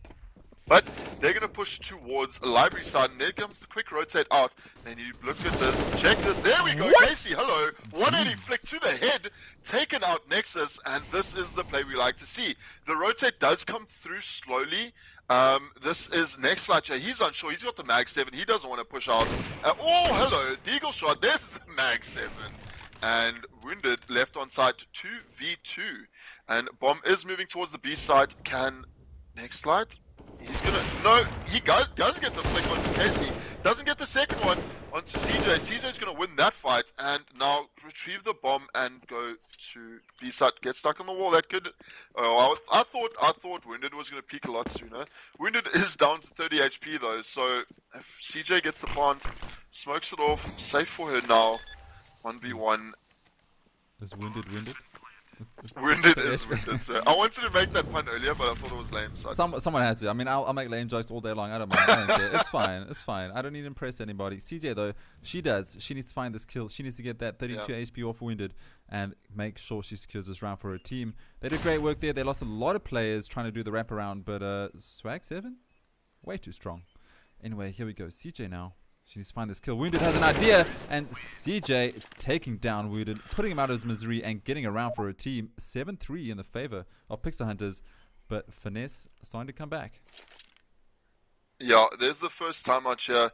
But they're going to push towards a library side, and there comes the quick rotate out. Then you look at this, check this. There we go, What? Casey, hello. 180 flick to the head, taken out Nexus, and this is the play we like to see. The rotate does come through slowly. This is next Slatcher. He's unsure. He's got the Mag 7. He doesn't want to push out. Hello. Deagle shot. There's the Mag 7. And Wounded left on site 2v2. And Bomb is moving towards the B side. Can next slide? He's gonna... No, he does get the flick onto Casey. Doesn't get the second one onto CJ. CJ's gonna win that fight. And now retrieve the bomb and go to B side. Get stuck on the wall. That could... I thought Wounded was gonna peak a lot sooner. Wounded is down to 30 HP though. So if CJ gets the plant, smokes it off. Safe for her now. 1v1. Is Wounded? Wounded is wounded, so I wanted to make that pun earlier, but I thought it was lame. So Someone had to. I mean, I'll make lame jokes all day long. I don't mind. I don't care. It's fine. It's fine. I don't need to impress anybody. CJ, though, she does. She needs to find this kill. She needs to get that 32 HP off Wounded and make sure she secures this round for her team. They did great work there. They lost a lot of players trying to do the wraparound, but Swag 7? Way too strong. Anyway, here we go. CJ now. She needs to find this kill. Wounded has an idea, and CJ taking down Wounded, putting him out of his misery and getting around for her team. 7-3 in the favor of Pixel Hunters, but Finesse starting to come back. Yeah, there's the first timeout here.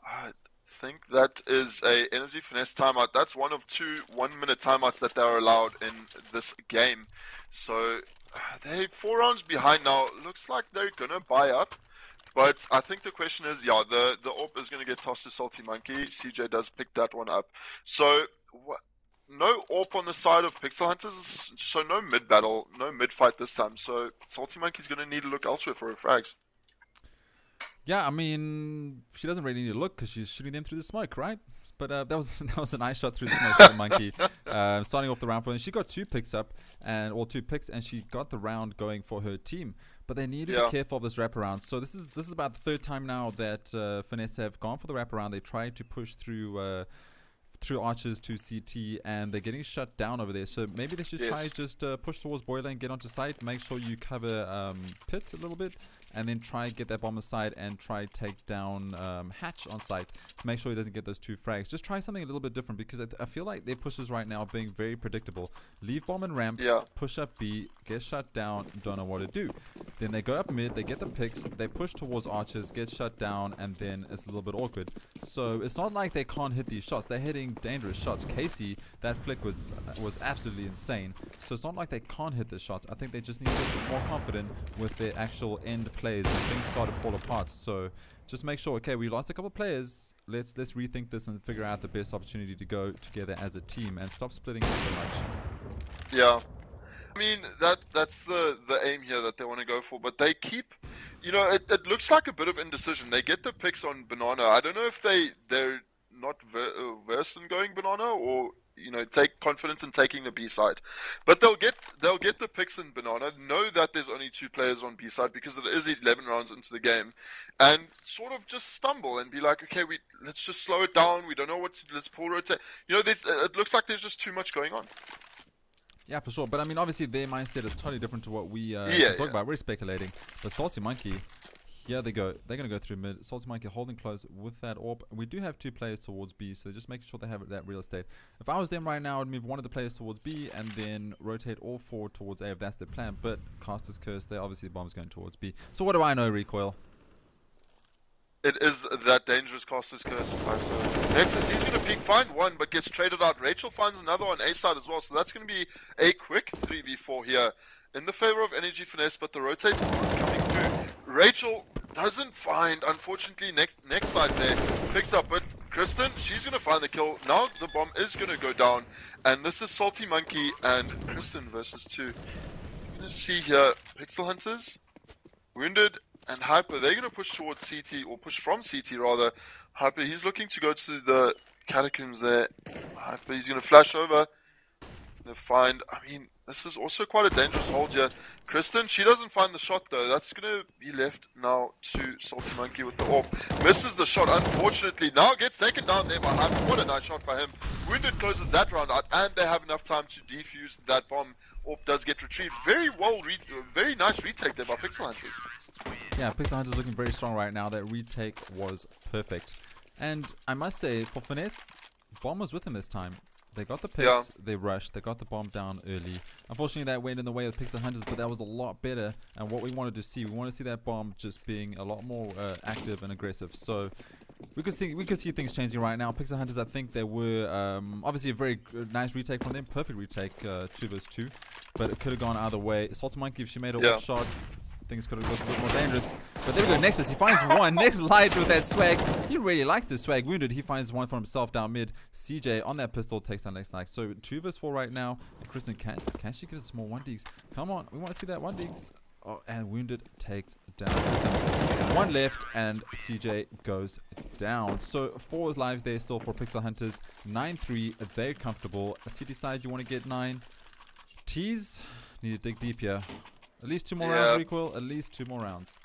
I think that is a Energy Finesse timeout. That's one of 2 1-minute timeouts that they are allowed in this game. So they're 4 rounds behind now. Looks like they're gonna buy up. But I think the question is, the AWP is going to get tossed to Salty Monkey. CJ does pick that one up. So, no AWP on the side of Pixel Hunters, so no mid-battle, no mid-fight this time. So, Salty Monkey's going to need to look elsewhere for her frags. Yeah, I mean, she doesn't really need to look because she's shooting them through the smoke, right? But that was a nice shot through the smoke, Salty Monkey. Starting off the round for her. She got 2 picks up, and she got the round going for her team. But they need to be careful of this wraparound. So this is about the 3rd time now that Finesse have gone for the wraparound. They tried to push through archers to CT, and they're getting shut down over there. So maybe they should try just push towards boiler and get onto site. Make sure you cover pit a little bit, and then try get that bomb aside and try take down hatch on site to make sure he doesn't get those 2 frags. Just try something a little bit different because I feel like their pushes right now are being very predictable. Leave bomb and ramp, push up B, get shut down, don't know what to do. Then they go up mid, they get the picks, they push towards archers, get shut down, and then it's a little bit awkward. So it's not like they can't hit these shots. They're hitting dangerous shots. Casey, that flick was absolutely insane. So it's not like they can't hit the shots. I think they just need to get more confident with their actual end plays and things start to fall apart. So just make sure, okay, we lost a couple players. Let's rethink this and figure out the best opportunity to go together as a team and stop splitting up so much. Yeah. I mean, that's the aim here that they want to go for, but they keep, you know, it looks like a bit of indecision. They get the picks on banana. I don't know if they're not versed in going banana, or take confidence in taking the B side. But they'll get the picks in Banana, know that there's only 2 players on B side because it is 11 rounds into the game, and sort of just stumble and be like, okay, let's just slow it down. We don't know what to do. Let's pull rotate. It looks like there's just too much going on. Yeah, for sure. But I mean, obviously their mindset is totally different to what we talk about. We're speculating. But Salty Monkey, here they go. They're going to go through mid. Salty Monkey holding close with that AWP. We do have 2 players towards B, so just making sure they have that real estate. If I was them right now, I'd move one of the players towards B and then rotate all 4 towards A if that's their plan. But Caster's Curse, there obviously the bomb's going towards B. So what do I know, Recoil? It is that dangerous Caster's Curse. Nexus, he's going to peek, find one, but gets traded out. Rachel finds another on A side as well, so that's going to be a quick 3v4 here in the favor of Energy Finesse, but the rotates coming through. Rachel doesn't find, unfortunately, next side there, picks up, but Kristen, she's going to find the kill. Now the bomb is going to go down, and this is Salty Monkey and Kristen versus 2. You're going to see here, Pixel Hunters, Wounded, and Hyper, they're going to push towards CT, or push from CT rather. Hyper, he's looking to go to the catacombs there. Hyper, he's going to flash over. Going to find, I mean, this is also quite a dangerous hold here. Kristen, she doesn't find the shot though. That's going to be left now to Salty Monkey with the AWP. Misses the shot, unfortunately. Now gets taken down there by Hyper. What a nice shot by him. Wounded closes that round out, and they have enough time to defuse that bomb. AWP does get retrieved. Very nice retake there by Pixel Hunters. Yeah, Pixel Hunters looking very strong right now. That retake was perfect. And I must say, for Finesse, bomb was with him this time. They got the picks, they rushed, they got the bomb down early. Unfortunately, that went in the way of Pixel Hunters, but that was a lot better. And what we wanted to see, we want to see that bomb just being a lot more active and aggressive. So we could see things changing right now. Pixel Hunters, I think they were obviously a very nice retake from them, perfect retake, 2 vs 2, but it could have gone either way. Salty Monkey, if she made a one shot, things could have looked a bit more dangerous. But there we go, Nexus, he finds one. Next light with that swag. He really likes this swag. Wounded, he finds one for himself down mid. CJ on that pistol takes down next light. So 2 vs 4 right now. And Kristen, can she get us more 1-digs? Come on, we want to see that 1-digs. Oh, and Wounded takes down Kristen. 1 left, and CJ goes down. So 4 lives there still for Pixel Hunters. 9-3, they're comfortable. CT side, you want to get 9. Tees, need to dig deep here. At least 2 more rounds, Recoil. At least 2 more rounds.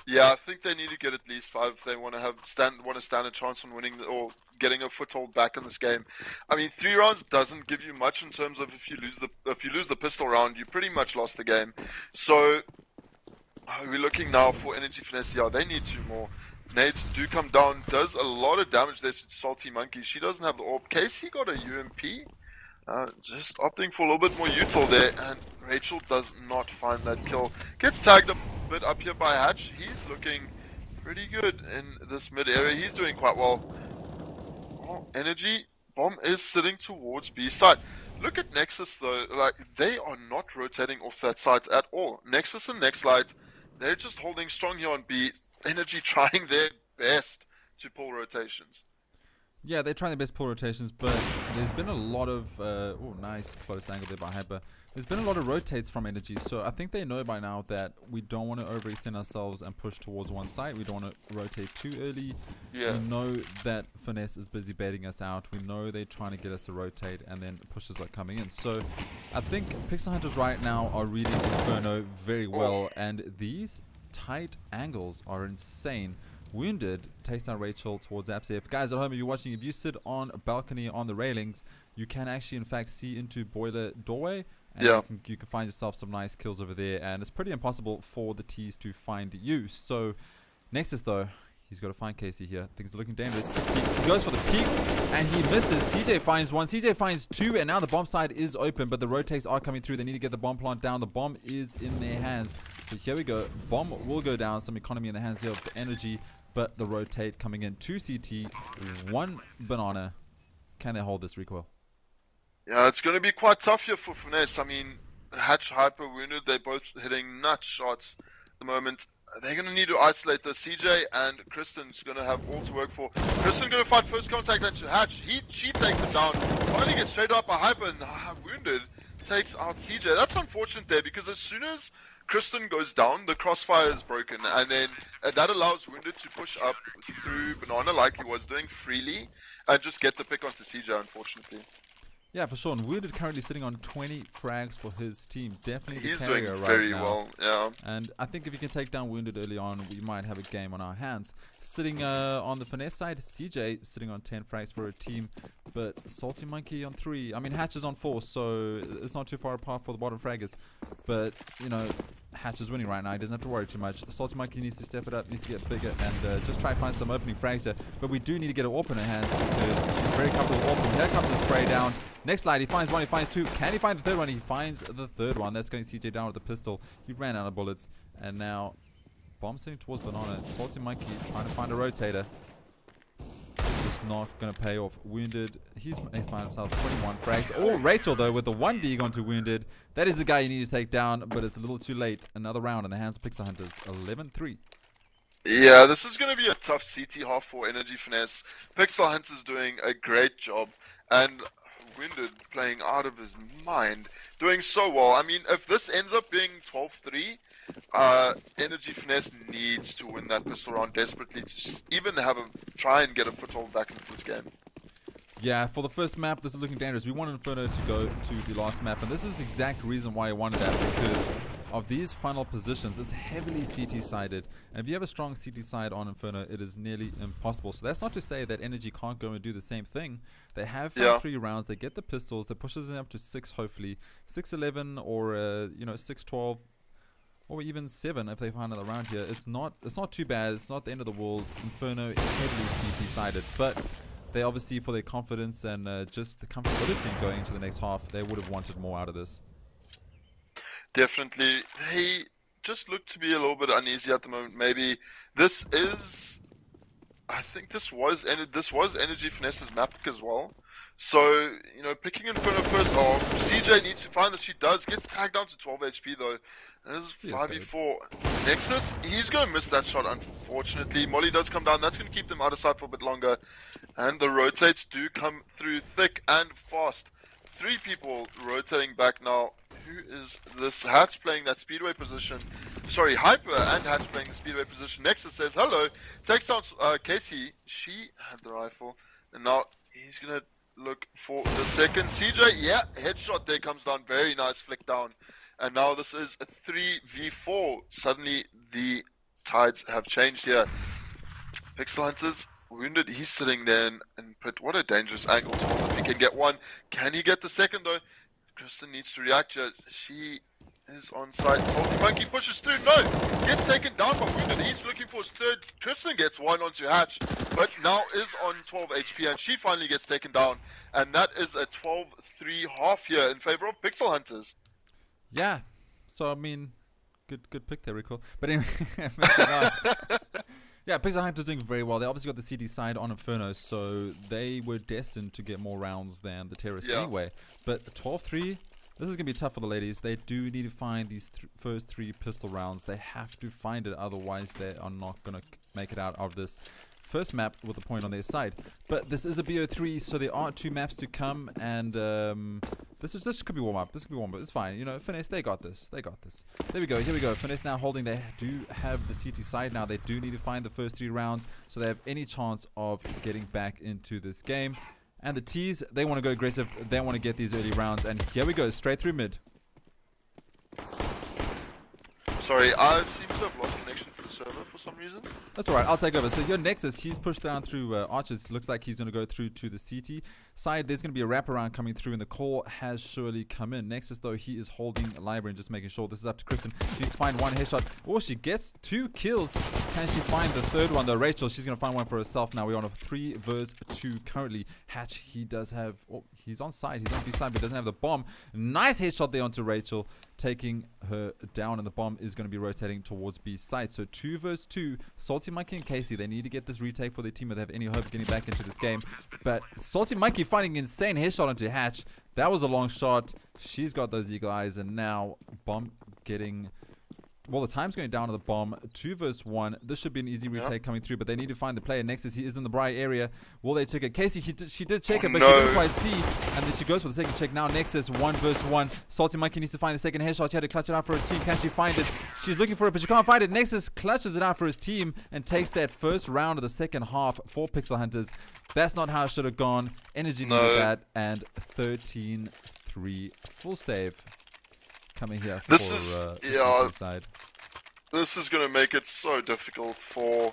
Yeah, I think they need to get at least 5 if they want to stand a chance on winning or getting a foothold back in this game. I mean, 3 rounds doesn't give you much in terms of if you lose the pistol round, you pretty much lost the game. So we're looking now for Energy Finesse. Yeah, they need 2 more. Nades do come down. Does a lot of damage there to Salty Monkey. She doesn't have the AWP. Casey got a UMP. Just opting for a little bit more util there, and Rachel does not find that kill. Gets tagged a bit up here by Hatch. He's looking pretty good in this mid area. He's doing quite well. Oh, Energy bomb is sitting towards B side. Look at Nexus though, like they are not rotating off that side at all. Nexus and Nextlight, they're just holding strong here on B. Energy trying their best to pull rotations. Yeah, they're trying their best pull rotations, but there's been a lot of oh, nice close angle there by Hyper. There's been a lot of rotates from Energy, so I think they know by now that we don't want to overextend ourselves and push towards one side. We don't want to rotate too early. We know that Finesse is busy baiting us out. We know they're trying to get us to rotate, and then pushes are coming in. So I think Pixel Hunters right now are reading Inferno very well, and these tight angles are insane. Wounded takes down Rachel towards Apsef. Guys at home, if you're watching, if you sit on a balcony on the railings, you can actually in fact see into boiler doorway, and you can find yourself some nice kills over there, and it's pretty impossible for the T's to find you. So Nexus though, he's got to find Casey here. Things are looking dangerous. He goes for the peek and he misses. CJ finds 1, CJ finds 2, and now the bomb side is open, but the rotates are coming through. They need to get the bomb plant down. The bomb is in their hands. So here we go. Bomb will go down. Some economy in the hands here of the Energy, but the rotate coming in. 2 CT, 1 banana. Can they hold this, Recoil? Yeah, it's going to be quite tough here for Finesse. I mean, Hatch, Hyper, Wounded, they're both hitting nut shots at the moment. They're going to need to isolate the CJ, and Kristen's going to have all to work for. Kristen going to fight first contact and Hatch. She takes him down. Finally gets straight up by Hyper, and Wounded takes out CJ. That's unfortunate there, because as soon as Kristen goes down, the crossfire is broken, and then that allows Wounded to push up through Banana like he was doing freely, and just get the pick onto CJ, unfortunately. Yeah, for sure. And Wounded currently sitting on 20 frags for his team. Definitely He's the doing carrier right very now. well, yeah. And I think if you can take down Wounded early on, we might have a game on our hands. Sitting on the Finesse side, CJ sitting on 10 frags for a team, but Salty Monkey on 3. I mean, Hatch is on 4, so it's not too far apart for the bottom fraggers. But, you know, Hatch is winning right now. He doesn't have to worry too much. Salty Monkey needs to step it up, needs to get bigger, and just try and find some opening frags here. But we do need to get an AWP in our hands because she's very comfortable with AWP. Here comes the spray down. Next slide, he finds one, he finds two. Can he find the third one? He finds the third one. That's going CJ down with the pistol. He ran out of bullets, and now bomb sitting towards Banana. Salty Monkey trying to find a rotator. It's just not going to pay off. Wounded, he's found himself 21 frags. Oh, Rachel though with the 1D gone to Wounded. That is the guy you need to take down, but it's a little too late. Another round in the hands of Pixel Hunters. 11-3. Yeah, this is going to be a tough CT half for Energy Finesse. Pixel Hunters doing a great job, and Wounded playing out of his mind, doing so well. I mean, if this ends up being 12-3, Energy Finesse needs to win that pistol round desperately to just even have a try and get a foothold back into this game. Yeah, for the first map, this is looking dangerous. We want Inferno to go to the last map, and this is the exact reason why I wanted that, because of these final positions. It's heavily CT-sided, and if you have a strong CT side on Inferno, it is nearly impossible. So that's not to say that Energy can't go and do the same thing. They have 3 rounds, they get the pistols, that pushes them up to 6 hopefully, 6-11 or you know, 6-12, or even 7 if they find another round here. It's not too bad. It's not the end of the world. Inferno is heavily CT-sided, but they obviously, for their confidence and just the comfortability in going into the next half, they would have wanted more out of this. Definitely. They just look to be a little bit uneasy at the moment. Maybe this is, I think this was Energy Finesse's map pick as well. So, you know, picking Inferno first. Oh, CJ needs to find that she does. Gets tagged down to 12 HP though. This is 5v4. Nexus, he's going to miss that shot, unfortunately. Molly does come down. That's going to keep them out of sight for a bit longer. And the rotates do come through thick and fast. 3 people rotating back now. Who is this? Hatch playing that speedway position. Sorry, Hyper and Hatch playing the speedway position. Nexus says hello. Takes down Casey. She had the rifle. And now he's going to look for the second. CJ, yeah, headshot there comes down. Very nice flick down. And now this is a 3v4. Suddenly the tides have changed here. Pixel Hunters, Wounded, he's sitting there and put what a dangerous angle to hold. If he can get one. Can he get the second though? Kristen needs to react here. She is on site. Salty Monkey pushes through. No! Gets taken down by Wounded. He's looking for his third. Kristen gets one onto Hatch, but now is on 12 HP, and she finally gets taken down. And that is a 12-3 half here in favor of Pixel Hunters. Yeah. So, I mean, good pick there, RECOIL. But anyway, yeah, Pixel Hunters doing very well. They obviously got the CD side on Inferno, so they were destined to get more rounds than the Terrorists anyway. But 12-3, this is going to be tough for the ladies. They do need to find these first 3 pistol rounds. They have to find it, otherwise they are not going to make it out of this first map with a point on their side. But this is a BO3, so there are 2 maps to come, and this could be warm up. This could be warm up. It's fine. You know, Finesse, they got this. They got this. There we go. Here we go. Finesse now holding. They do have the CT side now. They do need to find the first 3 rounds, so they have any chance of getting back into this game. And the T's, they want to go aggressive. They want to get these early rounds. And here we go, straight through mid. Sorry, I seem to have lost connection to the server for some reason. That's alright, I'll take over. So your Nexus, he's pushed down through Archers. Looks like he's going to go through to the CT side. There's going to be a wraparound coming through, and the call has surely come in. Nexus, though, he is holding a library and just making sure. This is up to Kristen. She needs to find 1 headshot. Oh, she gets 2 kills. Can she find the third one, though? Rachel, she's going to find one for herself now. We're on a 3-2 currently. Hatch, he does have... Oh, he's on side. He's on B side, but doesn't have the bomb. Nice headshot there onto Rachel, taking her down, and the bomb is going to be rotating towards B side. So 2 versus 2. Salty Monkey and Casey, they need to get this retake for their team if they have any hope of getting back into this game. But Salty Monkey finding an insane headshot onto Hatch. That was a long shot. She's got those eagle eyes, and now bomb getting well, the time's going down to the bomb. 2 versus 1. This should be an easy retake coming through, but they need to find the player. Nexus, he is in the bright area. Will they check it? Casey, she did check it, but she didn't quite see. And then she goes for the second check now. Nexus, 1 versus 1. Salty Monkey needs to find the second headshot. She had to clutch it out for her team. Can she find it? She's looking for it, but she can't find it. Nexus clutches it out for his team and takes that first round of the second half for Pixel Hunters. That's not how it should have gone. Energy needed that, and 13-3 full save coming here for the side. This is gonna make it so difficult for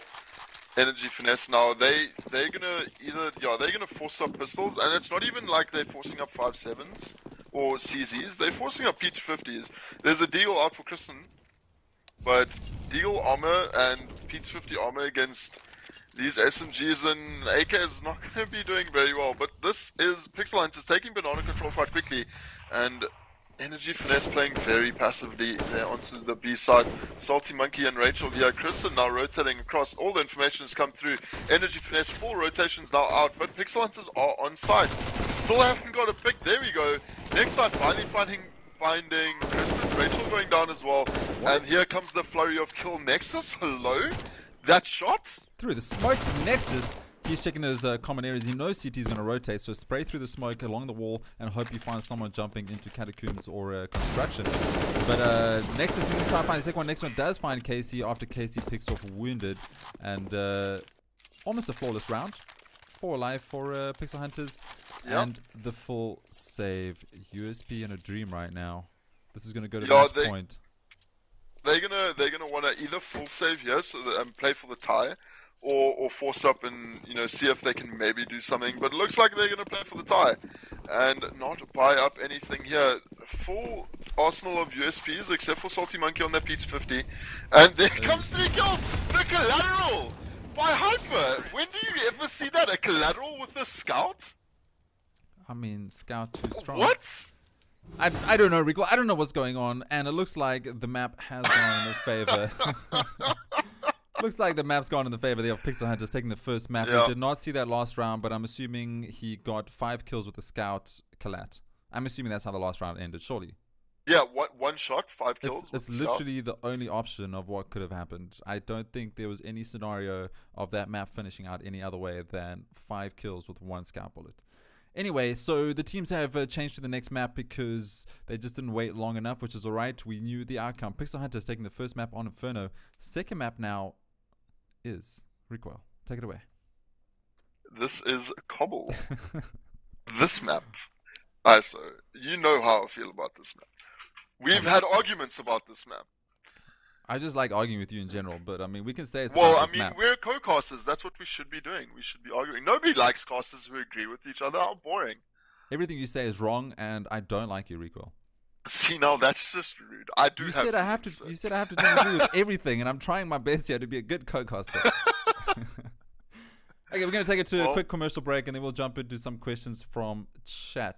Energy Finesse now. They're gonna they're gonna force up pistols, and it's not even like they're forcing up 5.7s or CZs. They're forcing up P250s. There's a deal out for Kristen, but deal armor and P250 armor against these SMGs and AK is not going to be doing very well. But this is Pixel Hunters taking banana control quite quickly, and Energy Finesse playing very passively there onto the B side. Salty Monkey and Rachel here. Kristen now rotating across. All the information has come through. Energy Finesse, full rotations now out, but Pixel Hunters are on site. Still haven't got a pick. There we go. Next side finally finding Kristen. Rachel going down as well. What? And here comes the flurry of kill. Nexus, hello? That shot? Through the smoke, Nexus, he's checking those common areas. He knows CT is going to rotate, so spray through the smoke along the wall and hope you find someone jumping into catacombs or construction. But Nexus is going to try to find the second one. Next one does find Casey after Casey picks off wounded. And almost a flawless round. 4 alive for Pixel Hunters. Yep. And the full save. USP in a dream right now. This is going to go to the match point. They're gonna want to either full save here and play for the tie, or force up and see if they can maybe do something. But it looks like they're gonna play for the tie and not buy up anything here. Full arsenal of USPs except for Salty Monkey on their P250, and there comes 3 kills. The collateral by Hyper. When do you ever see that? A collateral with a scout? I mean, scout too strong. What? I don't know, Recoil. I don't know what's going on, and it looks like the map has gone in their favor. Looks like the map's gone in the favor there of Pixel Hunters taking the first map. We did not see that last round, but I'm assuming he got 5 kills with the scout collat. I'm assuming that's how the last round ended, surely. Yeah, one shot, 5 kills. It's literally the only option of what could have happened. I don't think there was any scenario of that map finishing out any other way than 5 kills with 1 scout bullet. Anyway, so the teams have changed to the next map because they just didn't wait long enough, which is alright. We knew the outcome. Pixel Hunter is taking the first map on Inferno. Second map now is Recoil. Take it away. This is Cobble. This map. So you know how I feel about this map. We've had arguments about this map. I just like arguing with you in general, but I mean, we can say it's about this map. We're co-casters. That's what we should be doing. We should be arguing. Nobody likes casters who agree with each other. How boring. Everything you say is wrong, and I don't like you, Recoil. See, now that's just rude. I do. You said I have to. You said I have to agree with everything, and I'm trying my best here to be a good co-caster. Okay, we're going to take it to a quick commercial break, and then we'll jump into some questions from chat.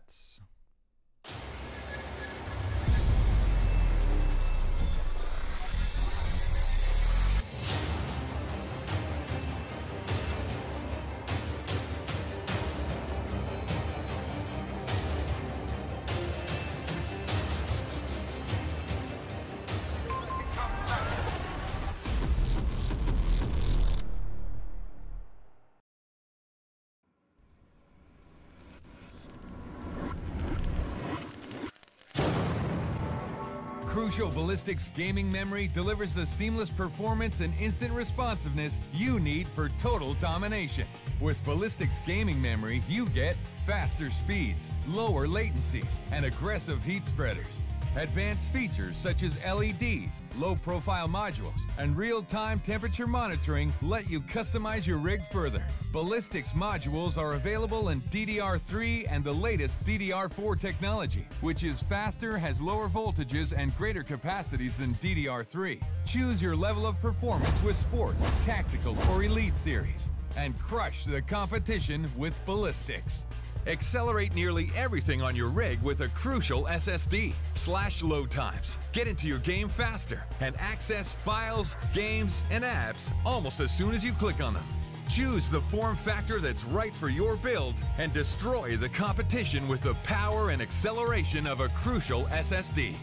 Crucial Ballistix gaming memory delivers the seamless performance and instant responsiveness you need for total domination. With Ballistix gaming memory, you get faster speeds, lower latencies, and aggressive heat spreaders. Advanced features such as LEDs, low-profile modules, and real-time temperature monitoring let you customize your rig further. Ballistix modules are available in DDR3 and the latest DDR4 technology, which is faster, has lower voltages, and greater capacities than DDR3. Choose your level of performance with Sports, Tactical, or Elite series, and crush the competition with Ballistix. Accelerate nearly everything on your rig with a crucial SSD. Slash load times. Get into your game faster and access files, games, and apps almost as soon as you click on them. Choose the form factor that's right for your build and destroy the competition with the power and acceleration of a crucial SSD.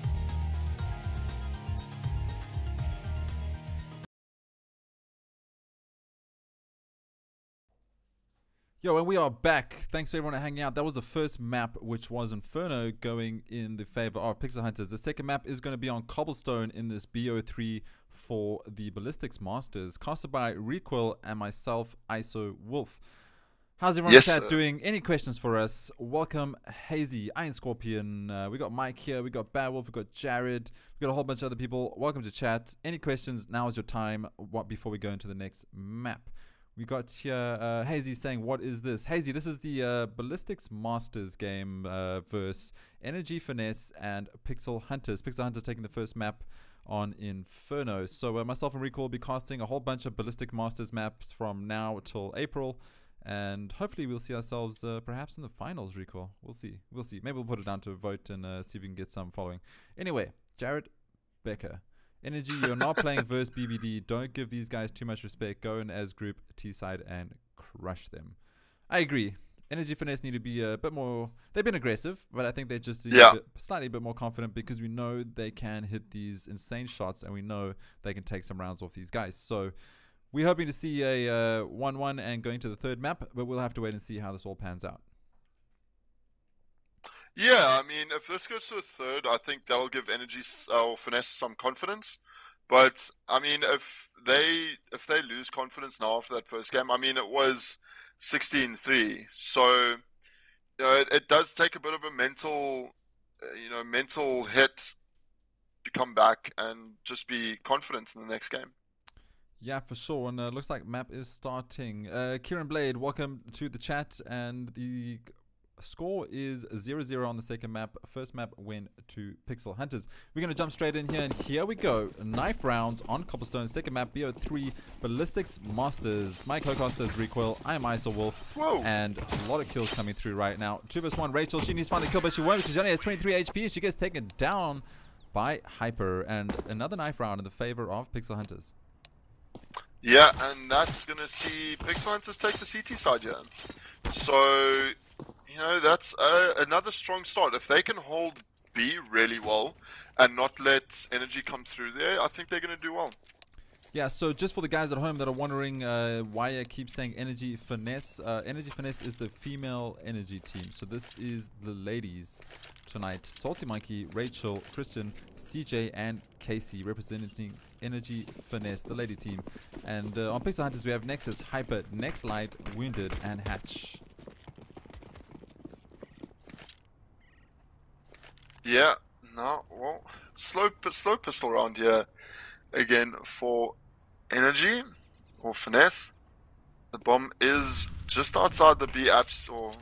Yo, and we are back. Thanks for everyone for hanging out. That was the first map, which was Inferno, going in the favor of Pixel Hunters. The second map is going to be on Cobblestone in this BO3 for the Ballistix Masters, casted by RECOIL and myself, ISO Wolf. How's everyone in chat doing? Any questions for us? Welcome, Hazy, Iron Scorpion. We got Mike here. We got Bad Wolf. We got Jared. We got a whole bunch of other people. Welcome to chat. Any questions? Now is your time. Before we go into the next map. We got here Hazy saying, what is this? Hazy, this is the Ballistix Masters game versus Energy, Finesse, and Pixel Hunters. Pixel Hunters taking the first map on Inferno. So myself and RECOIL will be casting a whole bunch of Ballistic Masters maps from now till April. And hopefully we'll see ourselves perhaps in the finals, RECOIL. We'll see. We'll see. Maybe we'll put it down to a vote and see if we can get some following. Anyway, Jared Becker. Energy, you're not playing versus BVD. Don't give these guys too much respect. Go in as group T-side and crush them. I agree. Energy, Finesse need to be a bit more... They've been aggressive, but I think they're just slightly a bit more confident because we know they can hit these insane shots and we know they can take some rounds off these guys. So we're hoping to see a 1-1 and going to the third map, but we'll have to wait and see how this all pans out. Yeah, I mean, if this goes to a third, I think that'll give Energy or Finesse some confidence. But I mean, if they lose confidence now after that first game, I mean, it was 16-3, so it does take a bit of a mental hit to come back and just be confident in the next game. Yeah, for sure. And looks like map is starting. Kieran Blade, welcome to the chat, and the score is 0-0 on the second map. First map went to Pixel Hunters. We're going to jump straight in here, and here we go. Knife rounds on Cobblestone. Second map, BO3 Ballistix Masters. My co-caster is RECOIL. I am ISO Wolf. Whoa. And a lot of kills coming through right now. 2 vs 1. Rachel, she needs to find a kill, but she won't because she only has 23 HP. She gets taken down by Hyper. And another knife round in the favor of Pixel Hunters. Yeah, and that's going to see Pixel Hunters take the CT side here. So... that's another strong start. If they can hold B really well and not let Energy come through there, I think they're going to do well. Yeah, so just for the guys at home that are wondering why I keep saying Energy Finesse, Energy Finesse is the female Energy team. So this is the ladies tonight. Salty Monkey, Rachel, Christian, CJ, and Casey representing Energy Finesse, the lady team. And on Pixel Hunters, we have Nexus, Hyper, Nextlight, Wounded, and Hatch. Yeah, no, well, slow pistol round here again for Energy or Finesse. The bomb is just outside the B apps or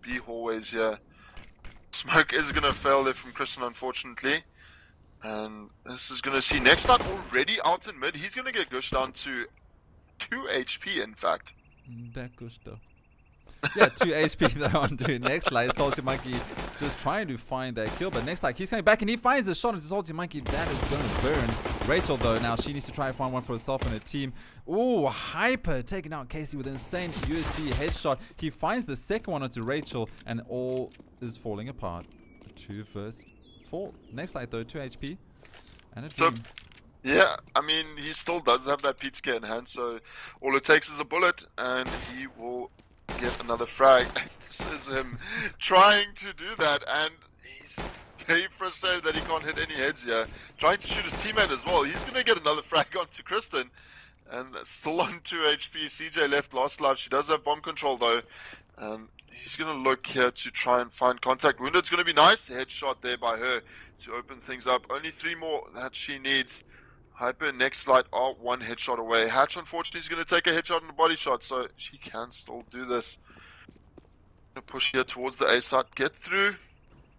B hallways here. Smoke is going to fail there from Christian, unfortunately. And this is going to see Nextlight already out in mid. He's going to get gushed down to 2 HP, in fact. That gush though. Yeah, 2 HP though on to Nextlight. Salty Monkey just trying to find that kill, but Nextlight, he's coming back and he finds the shot into Salty Monkey. That is going to burn Rachel though. Now she needs to try and find one for herself and her team. Ooh, Hyper taking out Casey with an insane USB headshot. He finds the second one onto Rachel and all is falling apart. 2 vs 4. Nextlight though, 2 HP and a team. Yeah, I mean, he still does have that PTK in hand, so all it takes is a bullet and he will get another frag. This is him trying to do that, and he's very frustrated that he can't hit any heads here. Trying to shoot his teammate as well. He's going to get another frag onto Kristen, and still on 2 HP. CJ left last life. She does have bomb control though, and he's going to look here to try and find contact. Wounded's going to be nice. Headshot there by her to open things up. Only 3 more that she needs. Hyper and Nextlight are 1 headshot away. Hatch, unfortunately, is going to take a headshot and a body shot, so she can still do this. Gonna push here towards the A site, get through.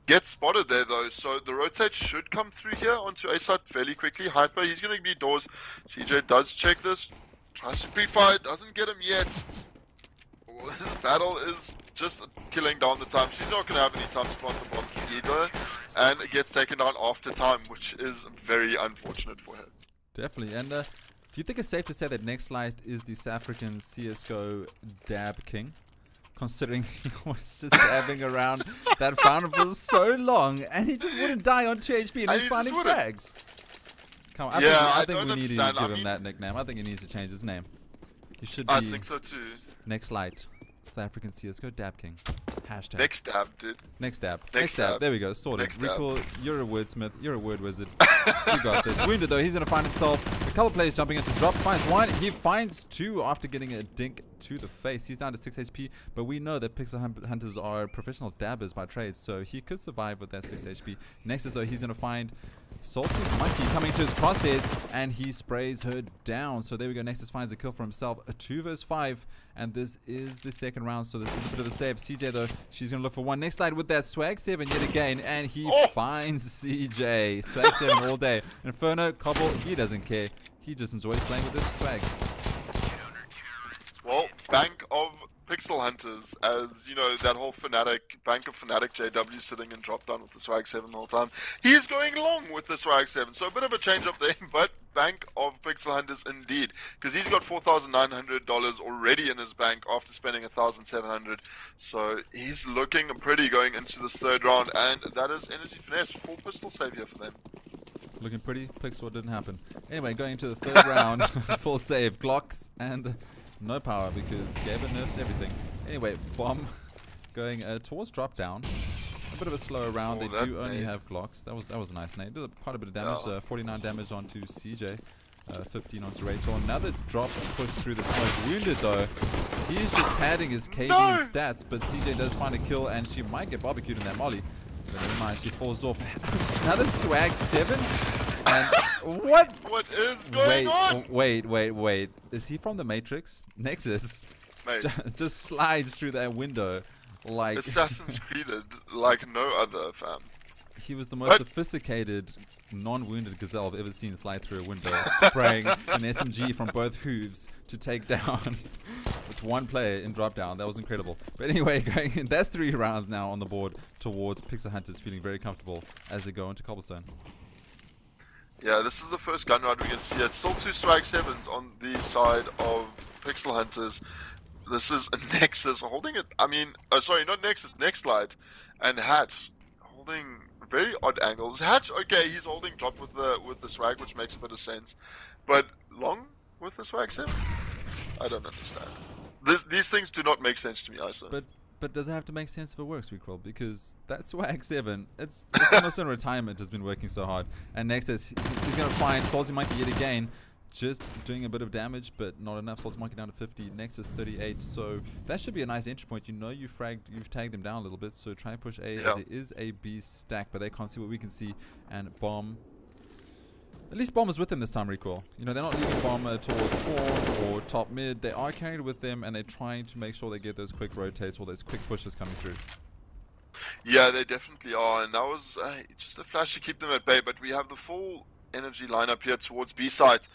Get spotted there, though, so the rotate should come through here onto A site fairly quickly. Hyper, he's going to be doors. CJ does check this. Tries to pre-fire, doesn't get him yet. Well, this battle is just killing down the time. She's not going to have any time to plant the bomb either. And it gets taken down after time, which is very unfortunate for her. Definitely. And do you think it's safe to say that Nextlight is the South African CSGO dab king? Considering he was just dabbing around that fountain for so long and he just wouldn't die on 2 HP and he's finding frags. Come on, I think we need to give him that nickname. I think he needs to change his name. He should be... I think so too. Nextlight. South African CSGO Dab King. Hashtag. Next dab, dude. Next dab. Next dab. There we go. Sorted. Next dab. Recoil, you're a wordsmith. You're a word wizard. You got this. Wounded though. He's going to find himself a couple players jumping into drop. Finds one. He finds two after getting a dink to the face. He's down to 6 HP. But we know that Pixel Hunters are professional dabbers by trade. So he could survive with that 6 HP. Next is though, he's going to find Salty Monkey coming to his crosshairs. And he sprays her down. So there we go. Nexus finds a kill for himself. A 2 versus 5. And this is the second round. So this is a bit of a save. CJ though, she's going to look for one. Next slide with that Swag 7 yet again. And he finds CJ. Swag 7 all day. Inferno, Cobble, he doesn't care. He just enjoys playing with this swag. Well, bank of Pixel Hunters, as you know, that whole bank of Fnatic JW sitting in drop down with the Swag 7 the whole time. He is going long with the Swag 7, so a bit of a change up there, but bank of Pixel Hunters indeed, because he's got $4,900 already in his bank after spending $1,700. So he's looking pretty going into this third round, and that is Energy Finesse, full pistol save here for them. Looking pretty. Pixel didn't happen. Anyway, going into the third round, full save, Glocks, and no power because Gaber nerfs everything. Anyway, Bomb going towards drop down. A bit of a slower round. They do only have Glocks. That was a nice nade. Did quite a bit of damage. 49 damage onto CJ. 15 onto Rachel. Another drop push through the smoke. Wounded though. He's just padding his KD and stats, but CJ does find a kill and she might get barbecued in that molly. But never mind, she falls off. Another Swag 7. And what is going on? Wait. Is he from the Matrix? Nexus just slides through that window like Assassin's Creed, like no other, fam. He was the most sophisticated non-wounded gazelle I've ever seen slide through a window, spraying an SMG from both hooves to take down with one player in drop down. That was incredible. But anyway, that's 3 rounds now on the board towards Pixel Hunters, feeling very comfortable as they go into Cobblestone. Yeah, this is the first gun ride we can see. It's still 2 Swag 7s on the side of Pixel Hunters. This is Nexus holding it. I mean, sorry, not Nexus, Nextlight and Hatch holding very odd angles. Hatch, okay, he's holding drop with the swag, which makes a bit of sense. But long with the Swag 7? I don't understand. These things do not make sense to me, Isa. But does it have to make sense if it works, Recoil? Because that Swag 7, it's almost in retirement, has been working so hard. And Nexus, he's going to find Salty Monkey yet again, just doing a bit of damage, but not enough. Salty Monkey down to 50, Nexus 38. So that should be a nice entry point. You know you've tagged them down a little bit, so try and push A, as it is a B stack, but they can't see what we can see. And Bomb, at least Bomb is with them this time, Recoil. You know, they're not leaving Bomb towards spawn or top mid. They are carried with them, and they're trying to make sure they get those quick rotates or those quick pushes coming through. Yeah, they definitely are, and that was just a flash to keep them at bay. But we have the full energy lineup here towards B site,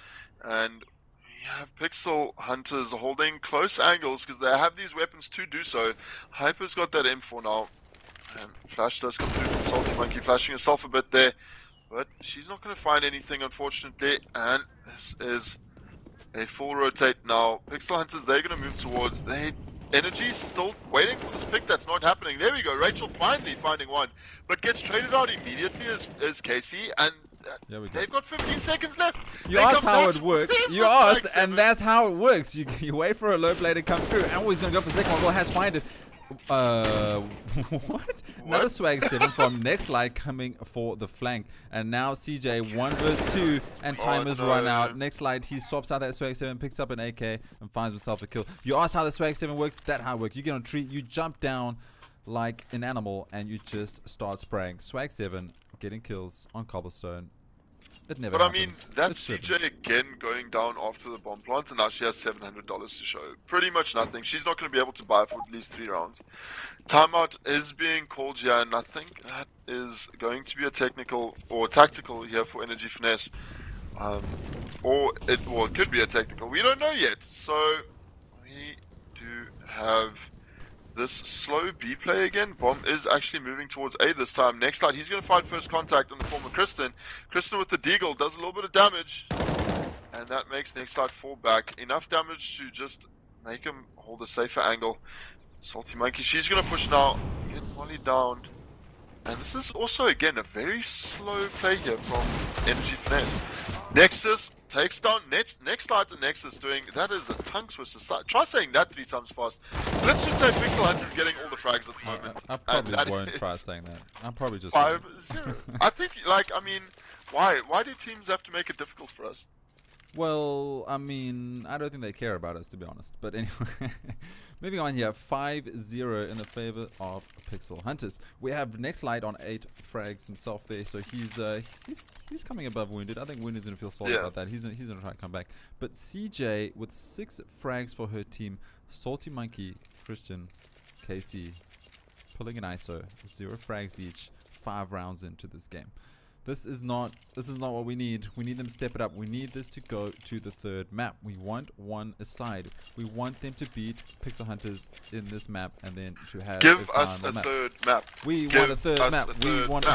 and we have Pixel Hunters holding close angles because they have these weapons to do so. Hyper's got that M4 now, and Flash does come through from Salty Monkey, flashing herself a bit there. But she's not going to find anything, unfortunately, and this is a full rotate now. Pixel Hunters, they're going to move towards the energy, still waiting for this pick. That's not happening. There we go. Rachel finally finding one, but gets traded out immediately as Casey, and they've got 15 seconds left. You asked how it works. You asked, and that's how it works. You wait for a low play to come through, and he's going to go for the second one. Well, has find it. What? Another Swag 7 from Nextlight coming for the flank. And now CJ 1 versus 2 and timers run out. Nextlight, he swaps out that Swag 7, picks up an AK and finds himself a kill. You asked how the Swag 7 works. That's how it works. You get on a tree, you jump down like an animal and you just start spraying. Swag 7 getting kills on Cobblestone. It never happens. I mean, that's CJ again going down after the bomb plant, and now she has $700 to show. Pretty much nothing. She's not going to be able to buy for at least 3 rounds. Timeout is being called here, and I think that is going to be a technical or tactical here for Energy Finesse. Or it could be a technical. We don't know yet. So we do have this slow B play again. Bomb is actually moving towards A this time. Next light, he's going to find first contact in the form of Kristen. Kristen with the deagle does a little bit of damage, and that makes next light fall back. Enough damage to just make him hold a safer angle. Salty Monkey, she's going to push now. Get Molly down. And this is also, again, a very slow play here from Energy Finesse. Nexus takes down next light and Nexus doing that is a tongue twister. Try saying that 3 times fast. Let's just say Pixel Hunter's getting all the frags at the moment. I probably won't try saying that. I'll probably just 5-0. I think, like, I mean, why do teams have to make it difficult for us? Well, I mean, I don't think they care about us, to be honest. But anyway, moving on here, 5-0 in the favor of Pixel Hunters. We have Next Light on 8 frags himself there, so he's coming above Wounded. I think Wounded's gonna feel sorry about that. He's gonna try to come back. But CJ with 6 frags for her team. Salty Monkey, Christian, KC, pulling an ISO, 0 frags each, 5 rounds into this game. This is not what we need. We need them to step it up. We need this to go to the 3rd map. We want one aside. We want them to beat Pixel Hunters in this map and then to have Give us a 3rd map. We want a 3rd map. We want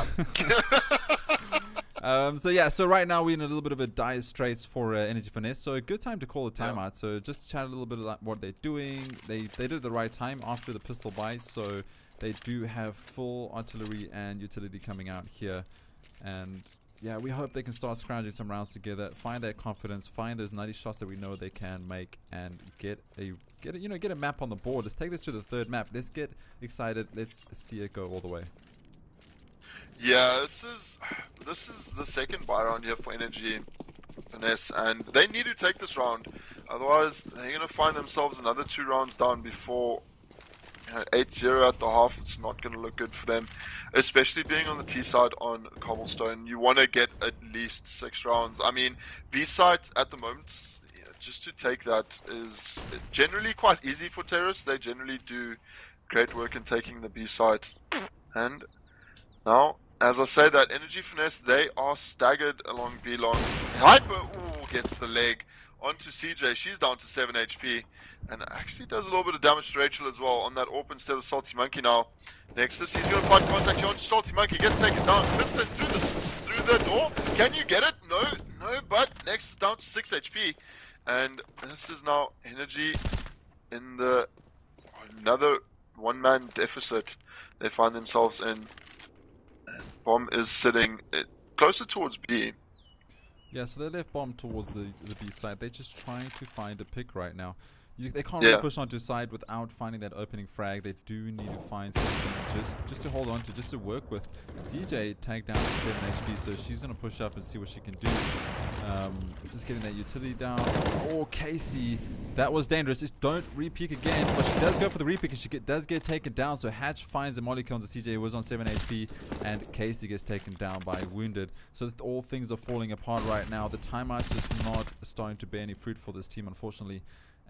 so yeah, so right now we're in a little bit of a dire straits for Energy Finesse. So a good time to call a timeout. So just to chat a little bit about what they're doing. They did it the right time after the pistol buys. So they do have full artillery and utility coming out here. And yeah, we hope they can start scrounging some rounds together, find their confidence, find those 90 shots that we know they can make, and get a map on the board. Let's take this to the 3rd map. Let's get excited. Let's see it go all the way. Yeah, this is the 2nd buy round here for Energy Finesse, and they need to take this round. Otherwise, they're gonna find themselves another 2 rounds down before 8-0 at the half. It's not going to look good for them, especially being on the T side on Cobblestone. You want to get at least 6 rounds. I mean, B side at the moment, just to take that is generally quite easy for terrorists. They generally do great work in taking the B side. And now, as I say that, Energy Finesse, they are staggered along B long. Hyper, ooh, gets the leg onto CJ. She's down to 7 HP. And actually does a little bit of damage to Rachel as well on that AWP instead of Salty Monkey now. Nexus, he's going to find contact here onto Salty Monkey. Gets taken down. Kristen through the door. Can you get it? No, but Nexus down to 6 HP. And this is now Energy in the another 1-man deficit they find themselves in. Bomb is sitting closer towards B. Yeah, so they left Bomb towards the B side. They're just trying to find a pick right now. They can't really push onto side without finding that opening frag. They do need to find something just to hold on to, just to work with. CJ tagged down to 7 HP, so she's going to push up and see what she can do. Just getting that utility down. Oh, Casey, that was dangerous. Just don't re-peek again. But she does go for the re-peek and she does get taken down. So Hatch finds the molly kill on the CJ, who was on 7 HP, and Casey gets taken down by Wounded. So that all things are falling apart right now. The timeout is not starting to bear any fruit for this team, unfortunately.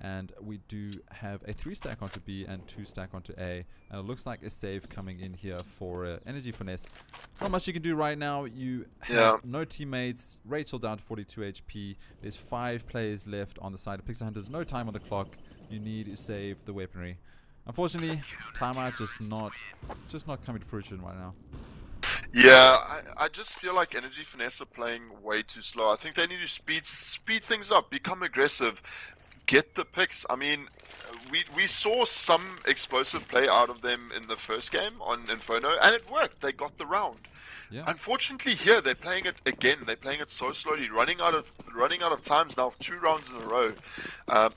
And we do have a 3-stack onto B and 2-stack onto A. And it looks like a save coming in here for Energy Finesse. Not much you can do right now. You have no teammates. Rachel down to 42 HP. There's 5 players left on the side of Pixel Hunters. No time on the clock. You need to save the weaponry. Unfortunately, timeout just not coming to fruition right now. Yeah, I just feel like Energy Finesse are playing way too slow. I think they need to speed things up, become aggressive. Get the picks. I mean, we saw some explosive play out of them in the first game on Inferno, and it worked. They got the round. Yeah. Unfortunately, here they're playing it again. They're playing it so slowly, running out of times now. 2 rounds in a row,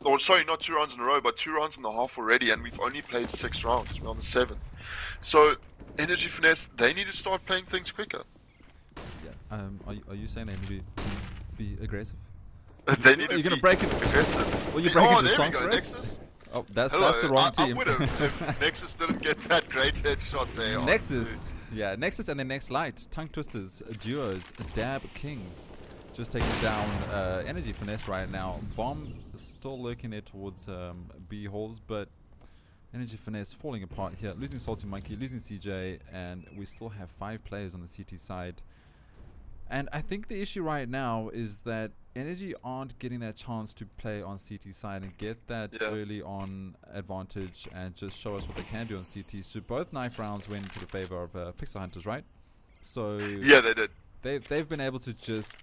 or sorry, not 2 rounds in a row, but 2 rounds and a half already, and we've only played 6 rounds. We're on the 7th. So, Energy Finesse, they need to start playing things quicker. Yeah. Are you saying they need to be aggressive? They need You're going to break it. Aggressive. Well, you break it there song we go, for Nexus. Oh, that's the wrong team. I would have if Nexus didn't get that great headshot there. Nexus. Yeah, Nexus and then Next Light. Tongue Twisters, Duos, Dab Kings. Just taking down Energy Finesse right now. Bomb still lurking there towards B holes, but Energy Finesse falling apart here. Losing Salty Monkey, losing CJ, and we still have 5 players on the CT side. And I think the issue right now is that Energy aren't getting that chance to play on CT side and get that early on advantage and just show us what they can do on CT. So both knife rounds went into the favor of Pixel Hunters, right? So yeah, they did. They've been able to just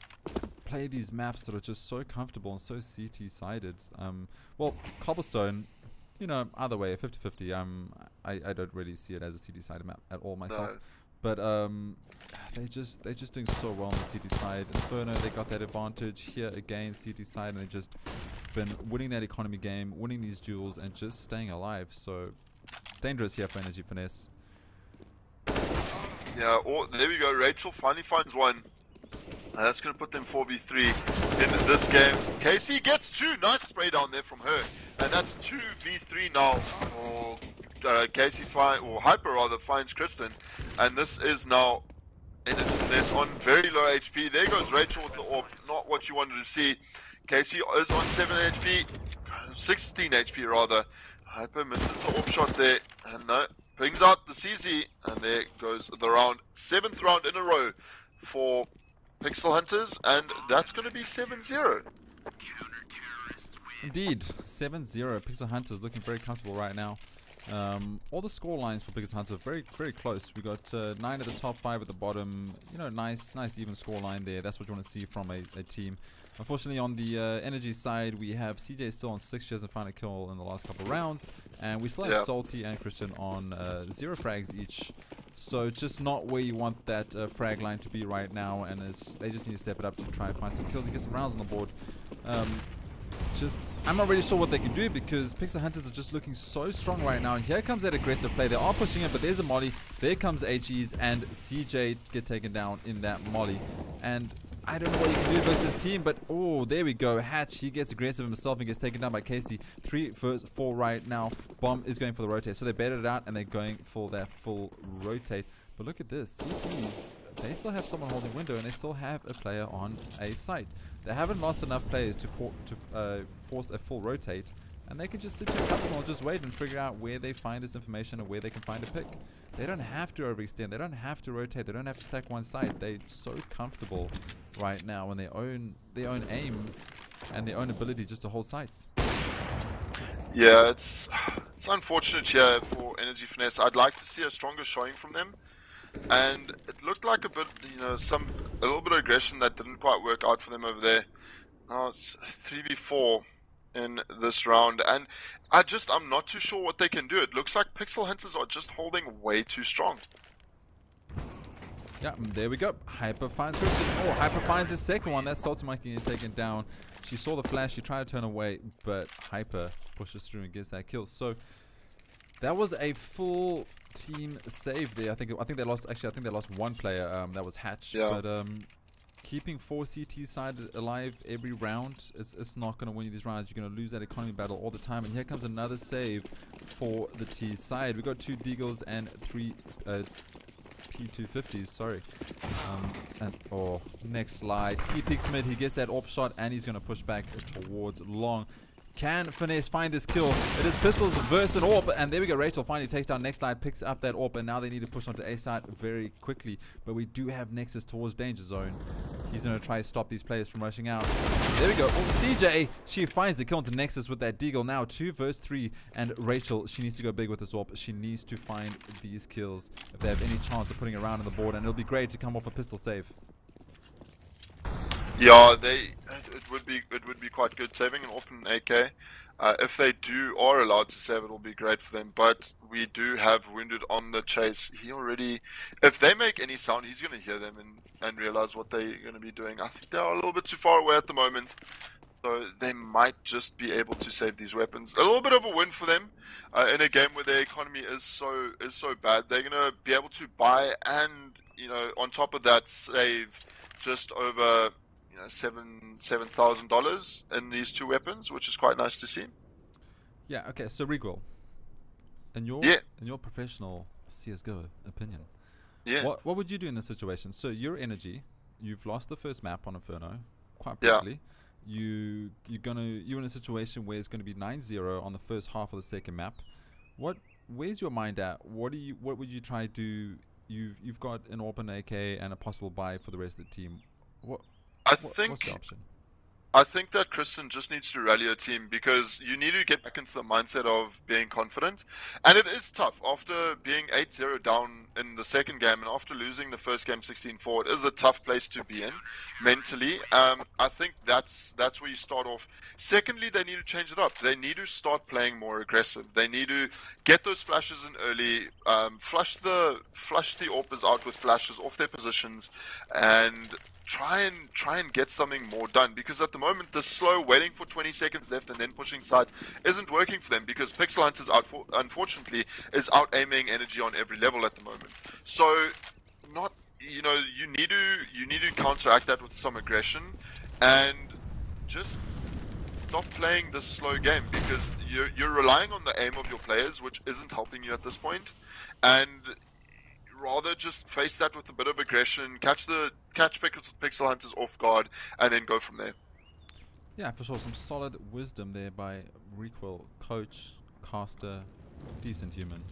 play these maps that are just so comfortable and so CT sided. Well, Cobblestone, you know, either way, 50-50. I don't really see it as a CT sided map at all myself. No. But they're just doing so well on the CT side. Inferno, they got that advantage here again, CT side, and they just been winning that economy game, winning these duels, and just staying alive. So dangerous here for Energy Finesse. Yeah, there we go. Rachel finally finds one. That's going to put them 4v3 in this game. Casey gets 2. Nice spray down there from her. And that's 2v3 now. Casey or Hyper rather, finds Kristen. And this is now Energy Finesse on very low HP. There goes Rachel with the AWP. Not what you wanted to see. Casey is on 7 HP. 16 HP rather. Hyper misses the AWP shot there. And no, brings out the CZ. And there goes the round. 7th round in a row for Pixel Hunters, and that's going to be 7-0. Indeed, 7-0. Pixel Hunters looking very comfortable right now. All the score lines for Pixel Hunters very close. We got 9 at the top, 5 at the bottom. You know, nice even score line there. That's what you want to see from a team. Unfortunately, on the energy side, we have CJ still on 6. She hasn't found a kill in the last couple of rounds, and we still have Salty and Christian on 0 frags each. So just not where you want that frag line to be right now, and they just need to step it up to try and find some kills and get some rounds on the board. I'm not really sure what they can do because Pixel Hunters are just looking so strong right now. And here comes that aggressive play. They are pushing it, but there's a molly. There comes HEs, and CJ get taken down in that molly. And I don't know what you can do versus this team, but oh, there we go. Hatch, he gets aggressive himself and gets taken down by Casey. 3 versus 4 right now. Bomb is going for the rotate. So they baited it out and they're going for that full rotate. But look at this. CTs, they still have someone holding window and they still have a player on a site. They haven't lost enough players to force a full rotate. And they can just sit here a couple more, just wait and figure out where they find this information or where they can find a pick. They don't have to overextend. They don't have to rotate. They don't have to stack one side. They're so comfortable right now in their own aim and their own ability just to hold sites. Yeah, it's unfortunate here for Energy Finesse. I'd like to see a stronger showing from them. And it looked like a bit, a little bit of aggression that didn't quite work out for them over there. Now it's 3v4 in this round, and I'm not too sure what they can do. It looks like Pixel Hunters are just holding way too strong. Yeah, there we go. Hyper finds Christian. Oh, Hyper finds his second one. That's Salty Monkey getting taken down. She saw the flash. She tried to turn away, but Hyper pushes through and gets that kill. So that was a full team save there. I think they lost. Actually, I think they lost one player. That was Hatch. Yeah. But keeping 4 CT side alive every round, it's not going to win you these rounds. You're going to lose that economy battle all the time. And here comes another save for the T side. We got 2 Deagles and 3 P250s. Sorry. Next slide. He peeks mid. He gets that AWP shot, and he's going to push back towards long. Can Finesse find this kill? It is pistols versus an AWP, and there we go. Rachel finally takes down next side, picks up that AWP, and now they need to push onto A side very quickly. But we do have Nexus towards danger zone. He's going to try to stop these players from rushing out. There we go. Oh, CJ, she finds the kill into Nexus with that Deagle. Now 2 versus 3, and Rachel, she needs to go big with this AWP. She needs to find these kills if they have any chance of putting a round on the board, and it'll be great to come off a pistol save. Yeah, it would be quite good saving an open AK. If they are allowed to save, it'll be great for them. But we do have Wounded on the chase. If they make any sound, he's going to hear them and realize what they're going to be doing. I think they are a little bit too far away at the moment, so they might just be able to save these weapons. A little bit of a win for them in a game where their economy is so bad. They're going to be able to buy and on top of that save just over $7,000 in these 2 weapons, which is quite nice to see. Yeah. Okay. So RECOIL, in your professional CSGO opinion, what would you do in this situation? So your Energy, you've lost the first map on Inferno quite quickly. You're in a situation where it's going to be 9-0 on the first half of the second map. Where's your mind at? What would you try to do? You've got an open AK and a possible buy for the rest of the team. What's the option? I think that Kristen just needs to rally her team, because you need to get back into the mindset of being confident. And it is tough after being 8-0 down in the second game and after losing the first game 16-4. It is a tough place to be in mentally. I think that's where you start off. Secondly, they need to change it up. They need to start playing more aggressive. They need to get those flashes in early, flush the AWPers out with flashes off their positions, and try and get something more done, because at the moment the slow waiting for 20 seconds left and then pushing side isn't working for them, because Pixel Hunters unfortunately is out aiming energy on every level at the moment. So you need to counteract that with some aggression and just stop playing this slow game, because you're relying on the aim of your players, which isn't helping you at this point, and rather just face that with a bit of aggression, catch Pixel Hunters off guard, and then go from there. Yeah, for sure. Some solid wisdom there by RECOIL coach, caster, decent human.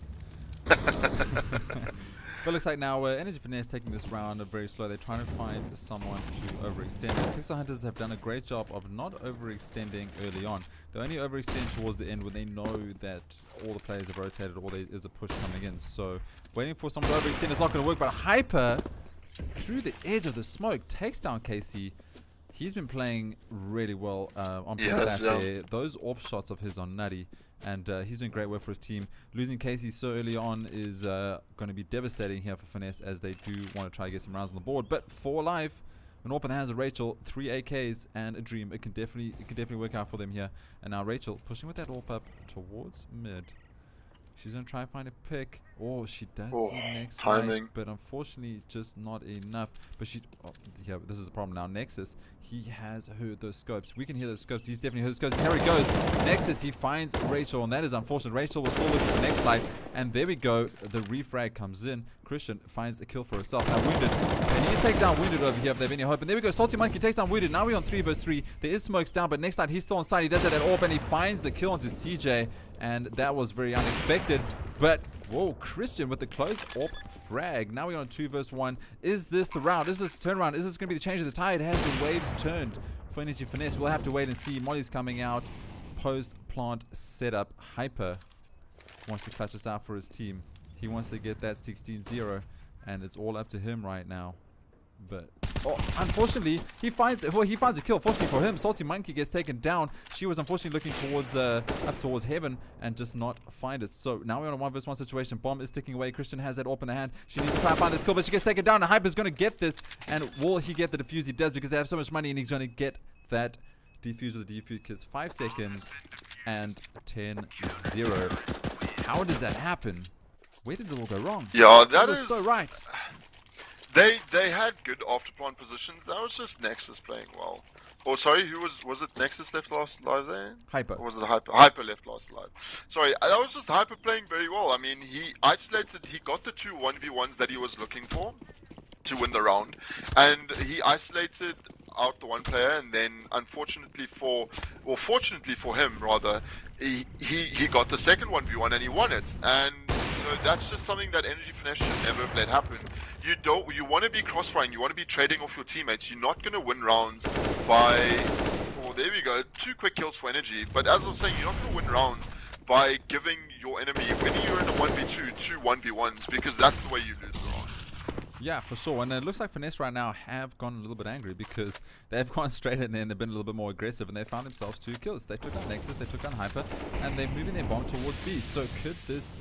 But looks like now Energy Finesse taking this round very slow. They're trying to find someone to overextend. Pixel Hunters have done a great job of not overextending early on. They only overextend towards the end when they know that all the players have rotated or there is a push coming in. So waiting for someone to overextend is not going to work. But Hyper, through the edge of the smoke, takes down KC. He's been playing really well on that there. Those AWP shots of his are nutty. And he's doing great work for his team. Losing Casey so early on is going to be devastating here for Finesse, as they do want to try to get some rounds on the board. But 4 alive, an AWP in the hands of Rachel, 3 AKs and a Dream. It can definitely work out for them here. And now Rachel pushing with that AWP up towards mid. She's going to try and find a pick. Oh, she does see next timing, but unfortunately just not enough. But yeah, this is the problem now. Nexus, he has heard those scopes. We can hear those scopes. He's definitely heard those scopes. Here he goes. Nexus, he finds Rachel, and that is unfortunate. Rachel was still looking for the next light, and there we go. The refrag comes in. Christian finds a kill for herself. Now Wounded, and he take down Wounded over here if they have any hope. And there we go. Salty Monkey takes down Wounded. Now we're on 3 versus 3. There is smokes down, but next light he's still on side. He does it at AWP, and he finds the kill onto CJ, and that was very unexpected. But whoa, Christian with the close AWP frag. Now we're on 2 versus 1. Is this the round? Is this the turnaround? Is this going to be the change of the tide? Has the waves turned for Energy Finesse? We'll have to wait and see. Molly's coming out. Post plant setup. Hyper wants to clutch this out for his team. He wants to get that 16-0, and it's all up to him right now. But oh, unfortunately, he finds a kill. Fortunately for him, Salty Monkey gets taken down. She was unfortunately looking towards up towards heaven and just not find it. So now we're on a 1 versus 1 situation. Bomb is ticking away. Christian has that AWP in the hand. She needs to try and find this kill, but she gets taken down. And Hyper's going to get this. And will he get the defuse? He does, because they have so much money, and he's going to get that defuse with the defuse, because 5 seconds and 10-0. How does that happen? Where did it all go wrong? Yeah, that was so right. They had good after-plant positions. That was just Nexus playing well. Oh, sorry, was it Nexus left last alive there? Hyper. Or was it Hyper? Hyper left last alive. Sorry, that was just Hyper playing very well. I mean, he got the 2 1v1s that he was looking for to win the round, and he isolated out the one player, and then fortunately for him rather, he got the second 1v1 and he won it. And that's just something that Energy Finesse should never let happen. You want to be crossfiring, you want to be trading off your teammates. You're not going to win rounds by, oh there we go, 2 quick kills for Energy. But as I was saying, you're not going to win rounds by giving your enemy, when you're in a 1v2, 2 1v1s, because that's the way you lose the round. Yeah, for sure. And it looks like Finesse right now have gone a little bit angry, because they've gone straight in there and they've been a little bit more aggressive, and they found themselves 2 kills. They took down Nexus, they took down Hyper, and they're moving their bomb towards B. So could this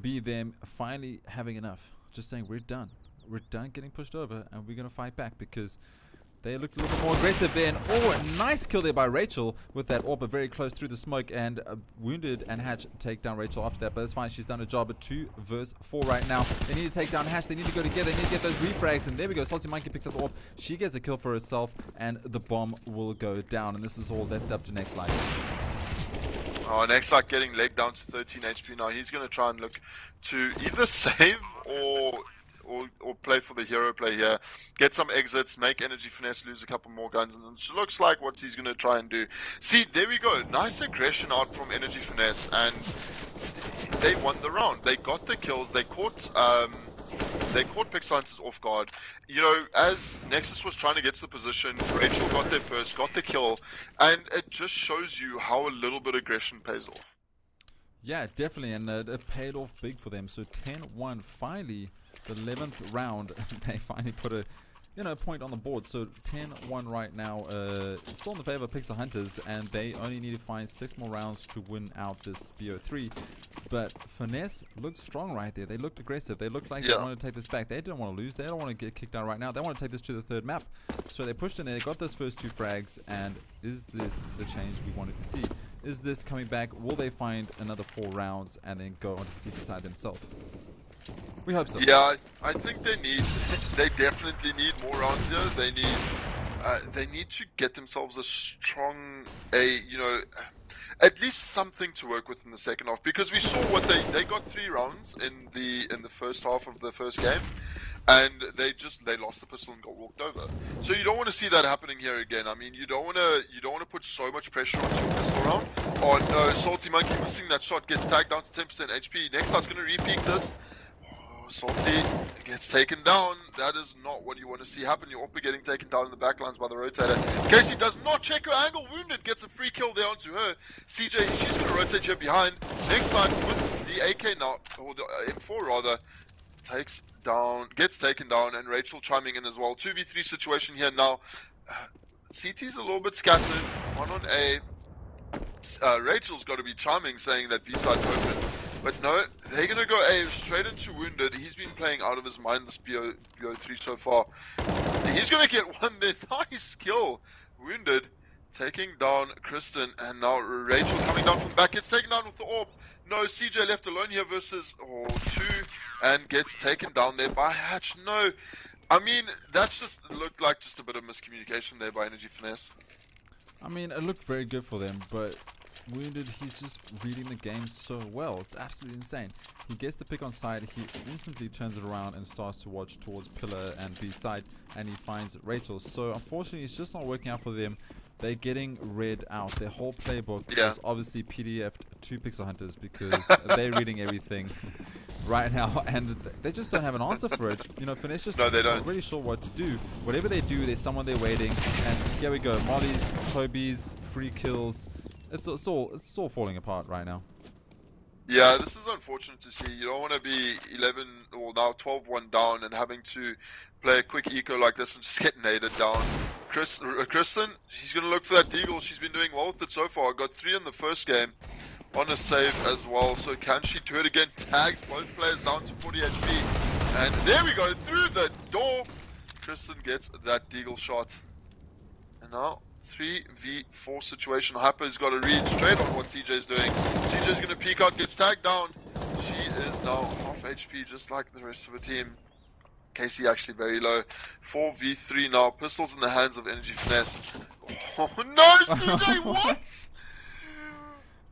be them finally having enough? Just saying, we're done. We're done getting pushed over, and we're going to fight back, because they looked a little bit more aggressive then. Oh, a nice kill there by Rachel with that AWP, very close through the smoke, and Wounded and Hatch take down Rachel after that. But it's fine, she's done a job at 2 versus 4 right now. They need to take down Hatch, they need to go together, they need to get those refrags, and there we go. Salty Monkey picks up the AWP, she gets a kill for herself, and the bomb will go down, and this is all left up to Next Light. Oh, Next Light getting legged down to 13 HP now. He's going to try and look to either save or play for the hero play here, get some exits, make Energy Finesse lose a couple more guns, and it looks like what he's going to try and do. See, there we go, nice aggression out from Energy Finesse, and they won the round. They got the kills, they caught They caught Pixel Hunters off guard. You know, as Nexus was trying to get to the position, Rachel got there first, got the kill, and it just shows you how a little bit of aggression pays off. Yeah, definitely, and it paid off big for them. So 10-1, finally, the 11th round, they finally put a point on the board. So 10-1 right now, still in the favor of Pixel Hunters, and they only need to find 6 more rounds to win out this BO3. But Finesse looked strong right there. They looked aggressive. They looked like they wanted to take this back. They didn't want to lose. They don't want to get kicked out right now. They want to take this to the 3rd map. So they pushed in there, got those first 2 frags, and is this the change we wanted to see? Is this coming back? Will they find another 4 rounds and then go on to the CT side themselves? We hope so. Yeah, I think they definitely need more rounds here. They need to get themselves a strong, at least something to work with in the second half, because we saw what they got 3 rounds in the first half of the first game, and they lost the pistol and got walked over. So you don't want to see that happening here again. I mean, you don't want to put so much pressure onto your pistol round. Oh no, Salty Monkey missing that shot, gets tagged down to 10% HP. Next time's gonna repeat this. Salty gets taken down. That is not what you want to see happen. You're also getting taken down in the backlines by the rotator. Casey does not check her angle. Wounded gets a free kill there onto her. CJ, she's going to rotate here behind. Next time with the AK now, or the M4 rather, gets taken down, and Rachel chiming in as well. 2v3 situation here now. CT's a little bit scattered. 1 on A. Rachel's got to be chiming, saying that B side's open. But no, they're going to go A straight into Wounded. He's been playing out of his mind this BO3 so far. He's going to get one there. Nice kill. Wounded taking down Kristen, and now Rachel coming down from the back. Gets taken down with the AWP. No, CJ left alone here versus 2 and gets taken down there by Hatch. No, I mean, that just looked like just a bit of miscommunication there by Energy Finesse. I mean, it looked very good for them, but Wounded, he's just reading the game so well. It's absolutely insane. He gets the pick on side, he instantly turns it around and starts to watch towards Pillar and B side, and he finds Rachel. So unfortunately, it's just not working out for them. They're getting read out. Their whole playbook is obviously PDF'd to Pixel Hunters because they're reading everything right now, and they just don't have an answer for it. You know, Finesse just not really sure what to do. Whatever they do, there's someone there waiting, and here we go. Molly's, Toby's, free kills. It's all falling apart right now. Yeah, this is unfortunate to see. You don't want to be 11 or now 12-1 down and having to play a quick eco like this and just get naded down. Kristen, she's going to look for that deagle. She's been doing well with it so far. Got 3 in the first game on a save as well. So can she do it again? Tags both players down to 40 HP. And there we go, through the door. Kristen gets that deagle shot. And now 3v4 situation. Hyper's got to read straight on what CJ's doing. CJ's going to peek out, gets tagged down. She is now half HP just like the rest of the team. Casey actually very low. 4v3 now. Pistols in the hands of Energy Finesse. Oh no, CJ, what?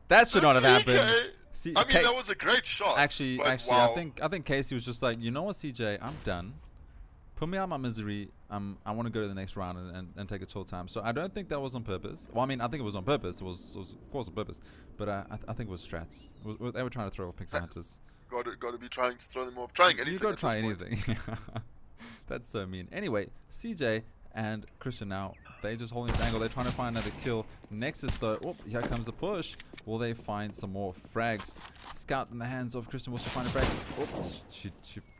That should not have happened. I mean, that was a great shot. Actually, wow. I think Casey was just like, you know what, CJ, I'm done. Put me out of my misery. I want to go to the next round and take a chill time. So I don't think that was on purpose. Well, I mean, I think it was on purpose. It was of course on purpose. But I think it was strats. They were trying to throw off Pixel Hunters. Got to be trying to throw them off. Trying anything. You got to try anything. That's so mean. Anyway, CJ and Christian now, they just holding this angle. They're trying to find another kill. Nexus though, oh, here comes the push. Will they find some more frags? Scout in the hands of Christian. Will she find a frag? Oh, she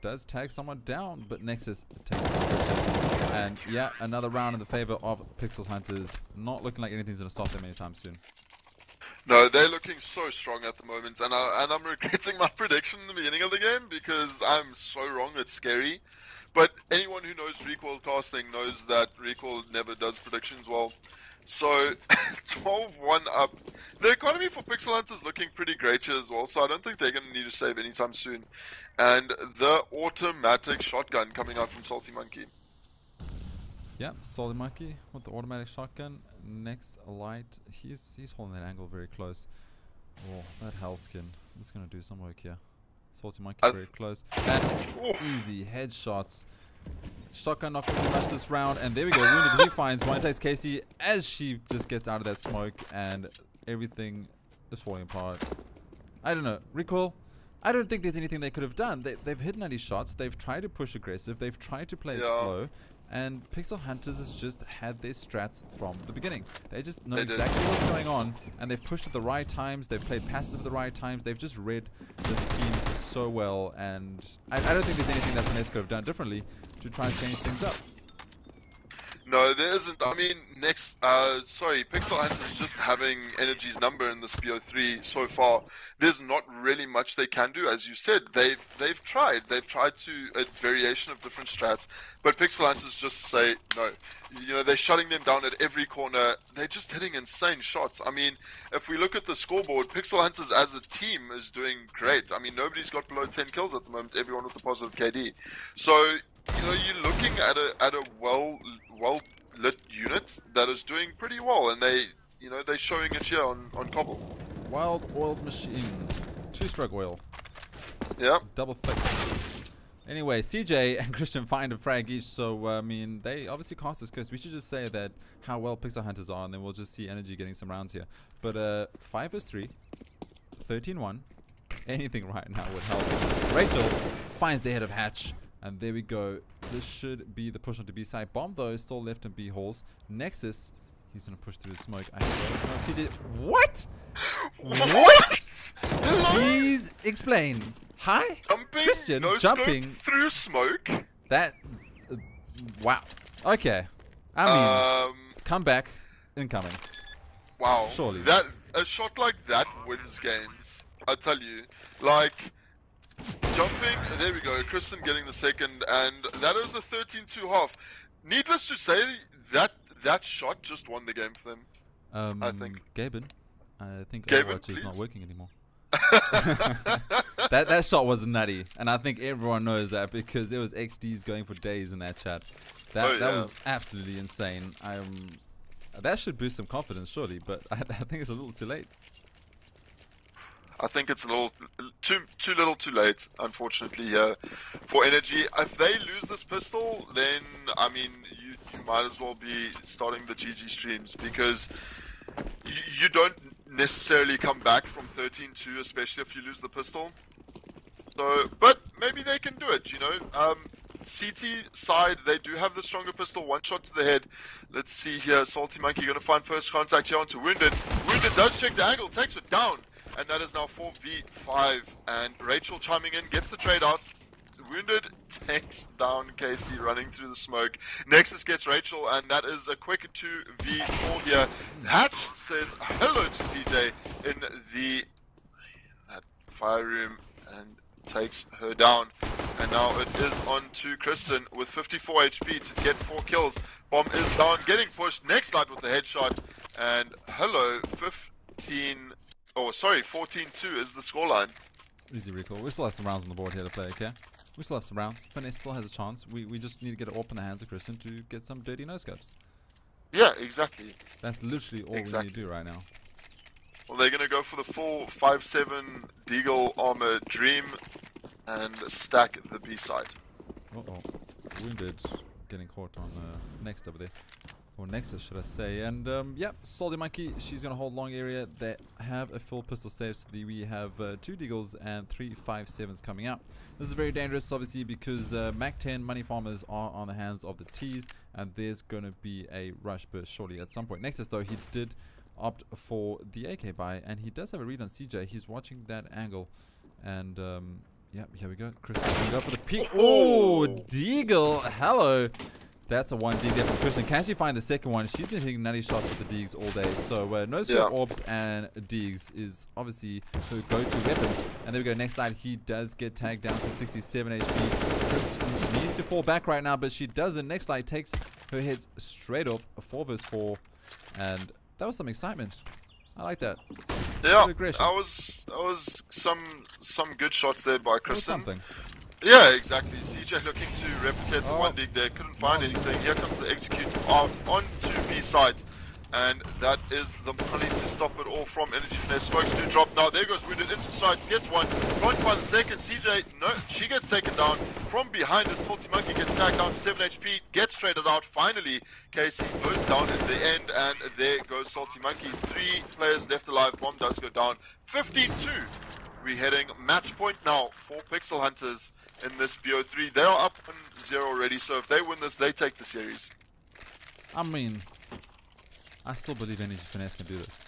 does tag someone down, but Nexus takes it. And yeah, another round in the favor of Pixel Hunters. Not looking like anything's going to stop them anytime soon. No, they're looking so strong at the moment, and I'm regretting my prediction in the beginning of the game because I'm so wrong. It's scary. But anyone who knows RECOIL casting knows that RECOIL never does predictions well. So 12-1 up. The economy for Pixel Hunters looking pretty great here as well, so I don't think they're going to need to save anytime soon. And the automatic shotgun coming out from Salty Monkey. Yeah, Salty Monkey with the automatic shotgun. Next light, he's holding that angle very close. Oh, that hellskin is going to do some work here. Salty Monkey very close. And easy headshots. Shotgun not going to do much this round. And there we go. Wounded. He finds one. Takes Casey as she just gets out of that smoke. And everything is falling apart. I don't know. RECOIL, I don't think there's anything they could have done. They've hit 90 shots. They've tried to push aggressive. They've tried to play it slow. And Pixel Hunters has just had their strats from the beginning. They just know exactly what's going on, and they've pushed at the right times. They've played passive at the right times. They've just read this team so well, and I don't think there's anything that Finesse could have done differently to try and change things up. No, there isn't. I mean, Pixel Hunters just having Energy's number in this BO3 so far. There's not really much they can do, as you said. They've tried. They've tried a variation of different strats, but Pixel Hunters just say no. You know, they're shutting them down at every corner. They're just hitting insane shots. I mean, if we look at the scoreboard, Pixel Hunters as a team is doing great. I mean, nobody's got below 10 kills at the moment. Everyone with a positive KD. So, you know, you're looking at a well lit unit that is doing pretty well, and they're showing it here on Cobble. Wild oiled machine, 2-stroke oil. Yeah. Double thick. Anyway, CJ and Christian find a frag each, so I mean they obviously cast this curse. We should just say that how well Pixel Hunters are, and then we'll just see Energy getting some rounds here. But 5 vs 3, 13-1. Anything right now would help. Rachel finds the head of Hatch. And there we go. This should be the push onto B side. Bomb though is still left in B halls. Nexus, he's gonna push through the smoke. I don't know. CJ, what? What? Please explain. Hi, Christian, no jumping through smoke. That. Wow. Okay. I mean, come back, incoming. Wow. Surely. That a shot like that wins games. I tell you, like. Jumping, there we go, Kristen getting the second, and that is a 13-2 half. Needless to say, that shot just won the game for them, I think. Gaben, I think Gaben, Overwatch is not working anymore. that shot was nutty, and I think everyone knows that because there was XDs going for days in that chat. That was absolutely insane. That should boost some confidence, surely, but I think it's a little too late. I think it's a little too little too late, unfortunately, here for Energy. If they lose this pistol, then I mean you might as well be starting the GG streams, because you don't necessarily come back from 13-2, especially if you lose the pistol. So, but maybe they can do it, you know. CT side, they do have the stronger pistol. One shot to the head. Let's see here. Salty Monkey going to find first contact here onto Wounded. Wounded does check the angle, takes it down. And that is now 4v5, and Rachel chiming in, gets the trade out. Wounded takes down Casey running through the smoke. Nexus gets Rachel, and that is a quick 2v4 here. Hatch says hello to CJ in that fire room and takes her down. And now it is on to Kristen with 54 HP to get 4 kills. Bomb is down, getting pushed. Next light with the headshot, and hello, 14-2 is the scoreline. Easy recall. We still have some rounds on the board here to play, okay? We still have some rounds. Finesse still has a chance. We just need to get it up in the hands of Christian to get some dirty no-scopes. Yeah, exactly. That's literally all we need to do right now. Well, they're going to go for the full 5-7 Deagle Armor Dream and stack the B side. Uh-oh. Wounded getting caught on next over there. Or Nexus, should I say. And yeah, Salty Monkey, she's going to hold long area. They have a full pistol save, so we have 2 Deagles and 3 5-7s coming out. This is very dangerous, obviously, because Mac 10 money farmers are on the hands of the T's, and there's going to be a rush burst shortly at some point. Nexus, though, he did opt for the AK buy, and he does have a read on CJ. He's watching that angle, and yeah, here we go. Chris going up for the peek. Oh, Deagle, hello. That's a 1 dig there from Christian. Can she find the second one? She's been hitting 90 shots with the digs all day. So no scope orbs and digs is obviously her go-to weapons. And there we go. Next light, he does get tagged down to 67 HP. Christian needs to fall back right now, but she doesn't. Next light takes her heads straight off, a 4 vs 4, and that was some excitement. I like that. Yeah, that was some good shots there by Christian. Something. Yeah, exactly. CJ looking to replicate the 1 dig there, couldn't find anything. Here comes the execute out onto B side, and that is the money to stop it all from Energy Finesse. Smokes do drop now. There goes Wounded into side, gets one. Can't find the second. CJ, no, she gets taken down from behind. The Salty Monkey gets tagged down to 7 HP, gets traded out. Finally, Casey goes down in the end, and there goes Salty Monkey. 3 players left alive. Bomb does go down. 15-2 We're heading match point now for Pixel Hunters in this BO3. They are up 1-0 already, so if they win this, they take the series. I mean, I still believe Energy Finesse can do this.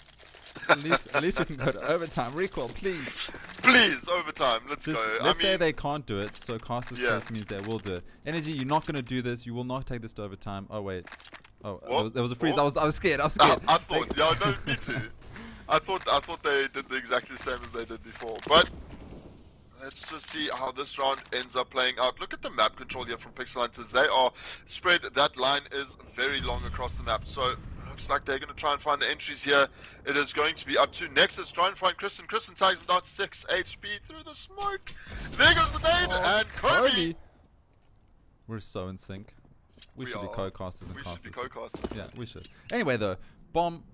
At least we can go to overtime. Recoil, please. Please, overtime. Let's go. Let's say they can't do it, so Caster's case means they will do it. Energy, you're not going to do this. You will not take this to overtime. Oh, wait. Oh, there was a freeze. I was scared. I was scared. I thought, yeah, no, me too. I thought they did exactly the same as they did before. But let's just see how this round ends up playing out. Look at the map control here from Pixel Hunters. They are spread. That line is very long across the map. So looks like they're going to try and find the entries here. It is going to be up to Nexus. Try and find Kristen. Kristen tags him down to 6 HP through the smoke. There goes the nade. And Kobe. We're so in sync. We should be co-casters and casters. We should be co-casters. Yeah, we should. Anyway, though, bomb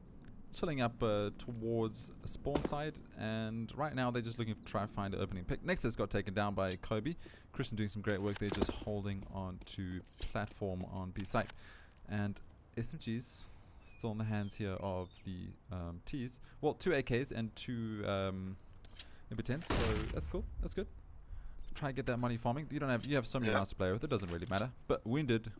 chilling up towards a spawn side, and right now they're just looking to try to find an opening pick. Nexus got taken down by Kobe. Christian doing some great work there, just holding on to platform on B site. And SMGs still in the hands here of the Ts. Well, 2 AKs and 2 MP10s, so that's cool. That's good. Try and get that money farming. You have so many rounds to play with. It doesn't really matter. But Wounded,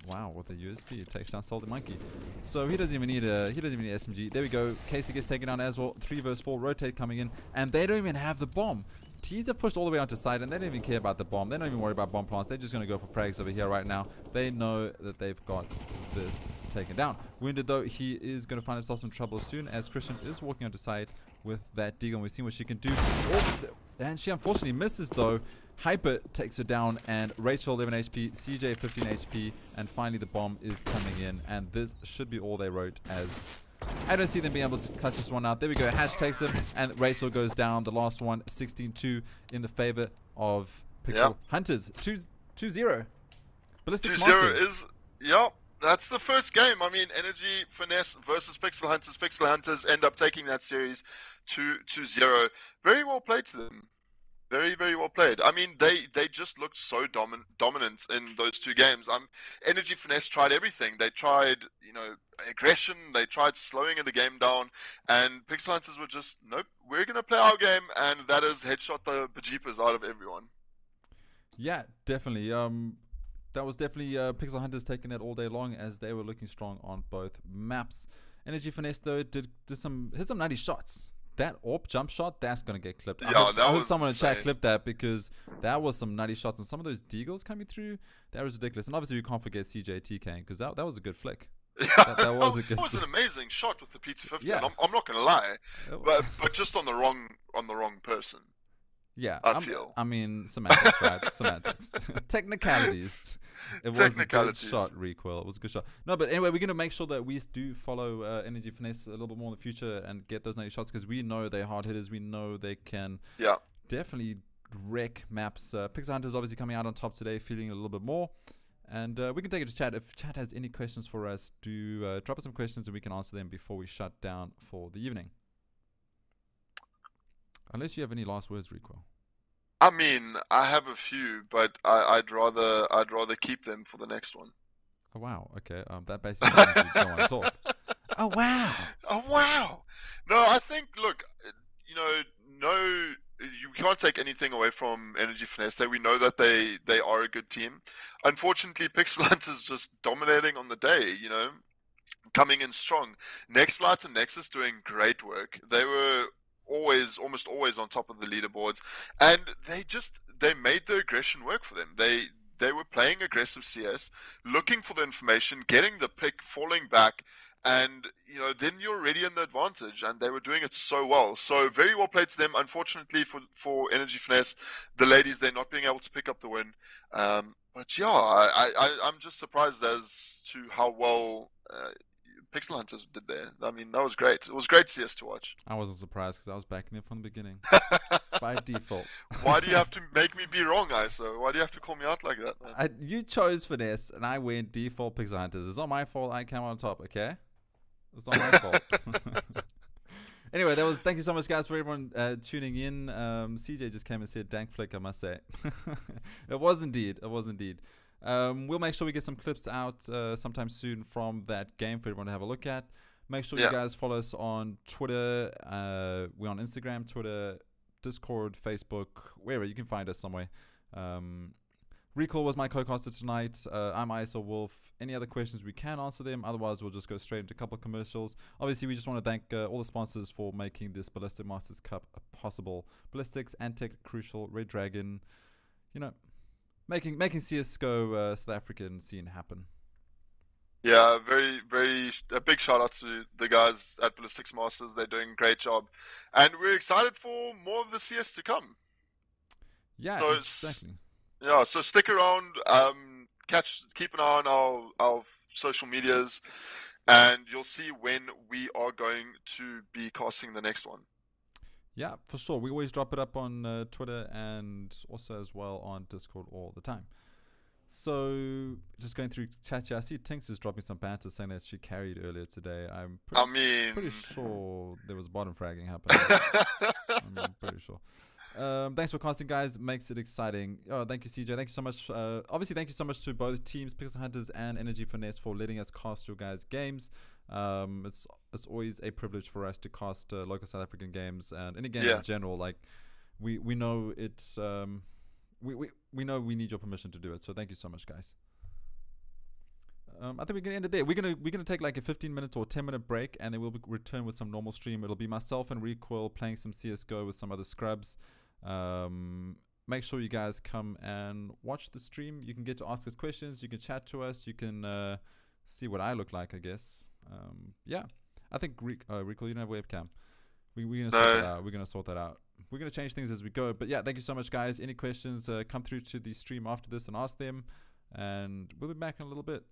wow, with the USP, it takes down Salty Monkey. So he doesn't even need a SMG. There we go. Casey gets taken down as well. 3 versus 4 rotate coming in, and they don't even have the bomb. T's have pushed all the way onto side, and they don't even care about the bomb. They don't even worry about bomb plants. They're just going to go for frags over here right now. They know that they've got this taken down. Wounded, though, he is going to find himself some trouble soon, as Christian is walking onto side with that deagle, and we've seen what she can do. Oh, and she unfortunately misses, though. Hyper takes her down, and Rachel 11 HP, CJ 15 HP, and finally the bomb is coming in, and this should be all they wrote, as I don't see them being able to clutch this one out. There we go. Hash takes him, and Rachel goes down. The last one, 16-2 in the favor of Pixel Hunters. 2-0. Ballistix 2-0 is, that's the first game. I mean, Energy Finesse versus Pixel Hunters. Pixel Hunters end up taking that series 2-0. Very well played to them. Very, very well played. I mean, they just looked so dominant in those 2 games. Energy Finesse tried everything. They tried, aggression. They tried slowing the game down. And Pixel Hunters were just, nope, we're going to play our game. And that is headshot the bejeepers out of everyone. Yeah, definitely. That was definitely Pixel Hunters taking that all day long, as they were looking strong on both maps. Energy Finesse, though, hit some 90 shots. That AWP jump shot, that's going to get clipped. I hope someone in chat clipped that, because that was some 90 shots. And some of those deagles coming through, that was ridiculous. And obviously, we can't forget CJ TK, because that was a good flick. Yeah, that was a good flick. An amazing shot with the P250. Yeah. I'm not going to lie, but just on the wrong person. Yeah, I mean, semantics, right? Semantics. Technicalities. It was a good shot, Recoil. It was a good shot. No, but anyway, we're going to make sure that we do follow Energy Finesse a little bit more in the future and get those 90 shots, because we know they're hard hitters. We know they can definitely wreck maps. Pixel Hunter's obviously coming out on top today, feeling a little bit more. And we can take it to chat. If chat has any questions for us, do drop us some questions and we can answer them before we shut down for the evening. Unless you have any last words, Recoil. I mean, I have a few, but I'd rather keep them for the next one. Oh wow, okay. That basically means you don't want to talk. Oh wow. Oh wow. No, I think, look, you can't take anything away from Energy Finesse. We know that they are a good team. Unfortunately, Pixel Hunters just dominating on the day, coming in strong. Nextlight and Nexus doing great work. They were almost always on top of the leaderboards, and they made the aggression work for them. They were playing aggressive CS, looking for the information, getting the pick, falling back, and then you're already in the advantage, and they were doing it so well. So very well played to them. Unfortunately for Energy Finesse, the ladies, they're not being able to pick up the win. But yeah, I'm just surprised as to how well Pixel Hunters did there. I mean, that was great. It was great CS to watch. I wasn't surprised, because I was backing it from the beginning. By default. Why do you have to make me be wrong, ISO? Why do you have to call me out like that, man? You chose Finesse, and I went default Pixel Hunters. It's not my fault I came on top, okay? It's not my fault. Anyway, thank you so much, guys, for everyone tuning in. CJ just came and said, dank flick, I must say. It was indeed. We'll make sure we get some clips out sometime soon from that game for everyone to have a look at. Make sure you guys follow us on Twitter. We're on Instagram, Twitter, Discord, Facebook, wherever. You can find us somewhere. RECOIL was my co-caster tonight. I'm ISO Wolf. Any other questions, we can answer them. Otherwise, we'll just go straight into a couple of commercials. Obviously, we just want to thank all the sponsors for making this Ballistic Masters Cup possible. Ballistix, Antec, Crucial, Red Dragon. You know, making CSGO South African scene happen. Yeah, a big shout out to the guys at Ballistix Masters. They're doing a great job. And we're excited for more of the CS to come. Yeah, So exactly. Yeah, so stick around, keep an eye on our social medias, and you'll see when we are going to be casting the next one. Yeah, for sure. We always drop it up on Twitter and also as well on Discord all the time. So, just going through chat here, I see Tinks is dropping some banter saying that she carried earlier today. I'm pretty sure there was bottom fragging happening. I'm pretty sure. Thanks for casting, guys. Makes it exciting. Oh, thank you, CJ. Thank you so much. Obviously, thank you so much to both teams, Pixel Hunters and Energy Finesse, for letting us cast your guys' games. It's always a privilege for us to cast local South African games and any game in general. Like we know it's we know we need your permission to do it. So thank you so much, guys. I think we're gonna end it there. We're gonna take like a 15-minute or 10-minute break, and then we'll return with some normal stream. It'll be myself and RECOIL playing some CSGO with some other scrubs. Make sure you guys come and watch the stream. You can get to ask us questions. You can chat to us. You can see what I look like, I guess. Yeah, I think RECOIL, you don't have a webcam. We're gonna sort that out. We're gonna sort that out. We're gonna change things as we go. But yeah, thank you so much, guys. Any questions? Come through to the stream after this and ask them. And we'll be back in a little bit.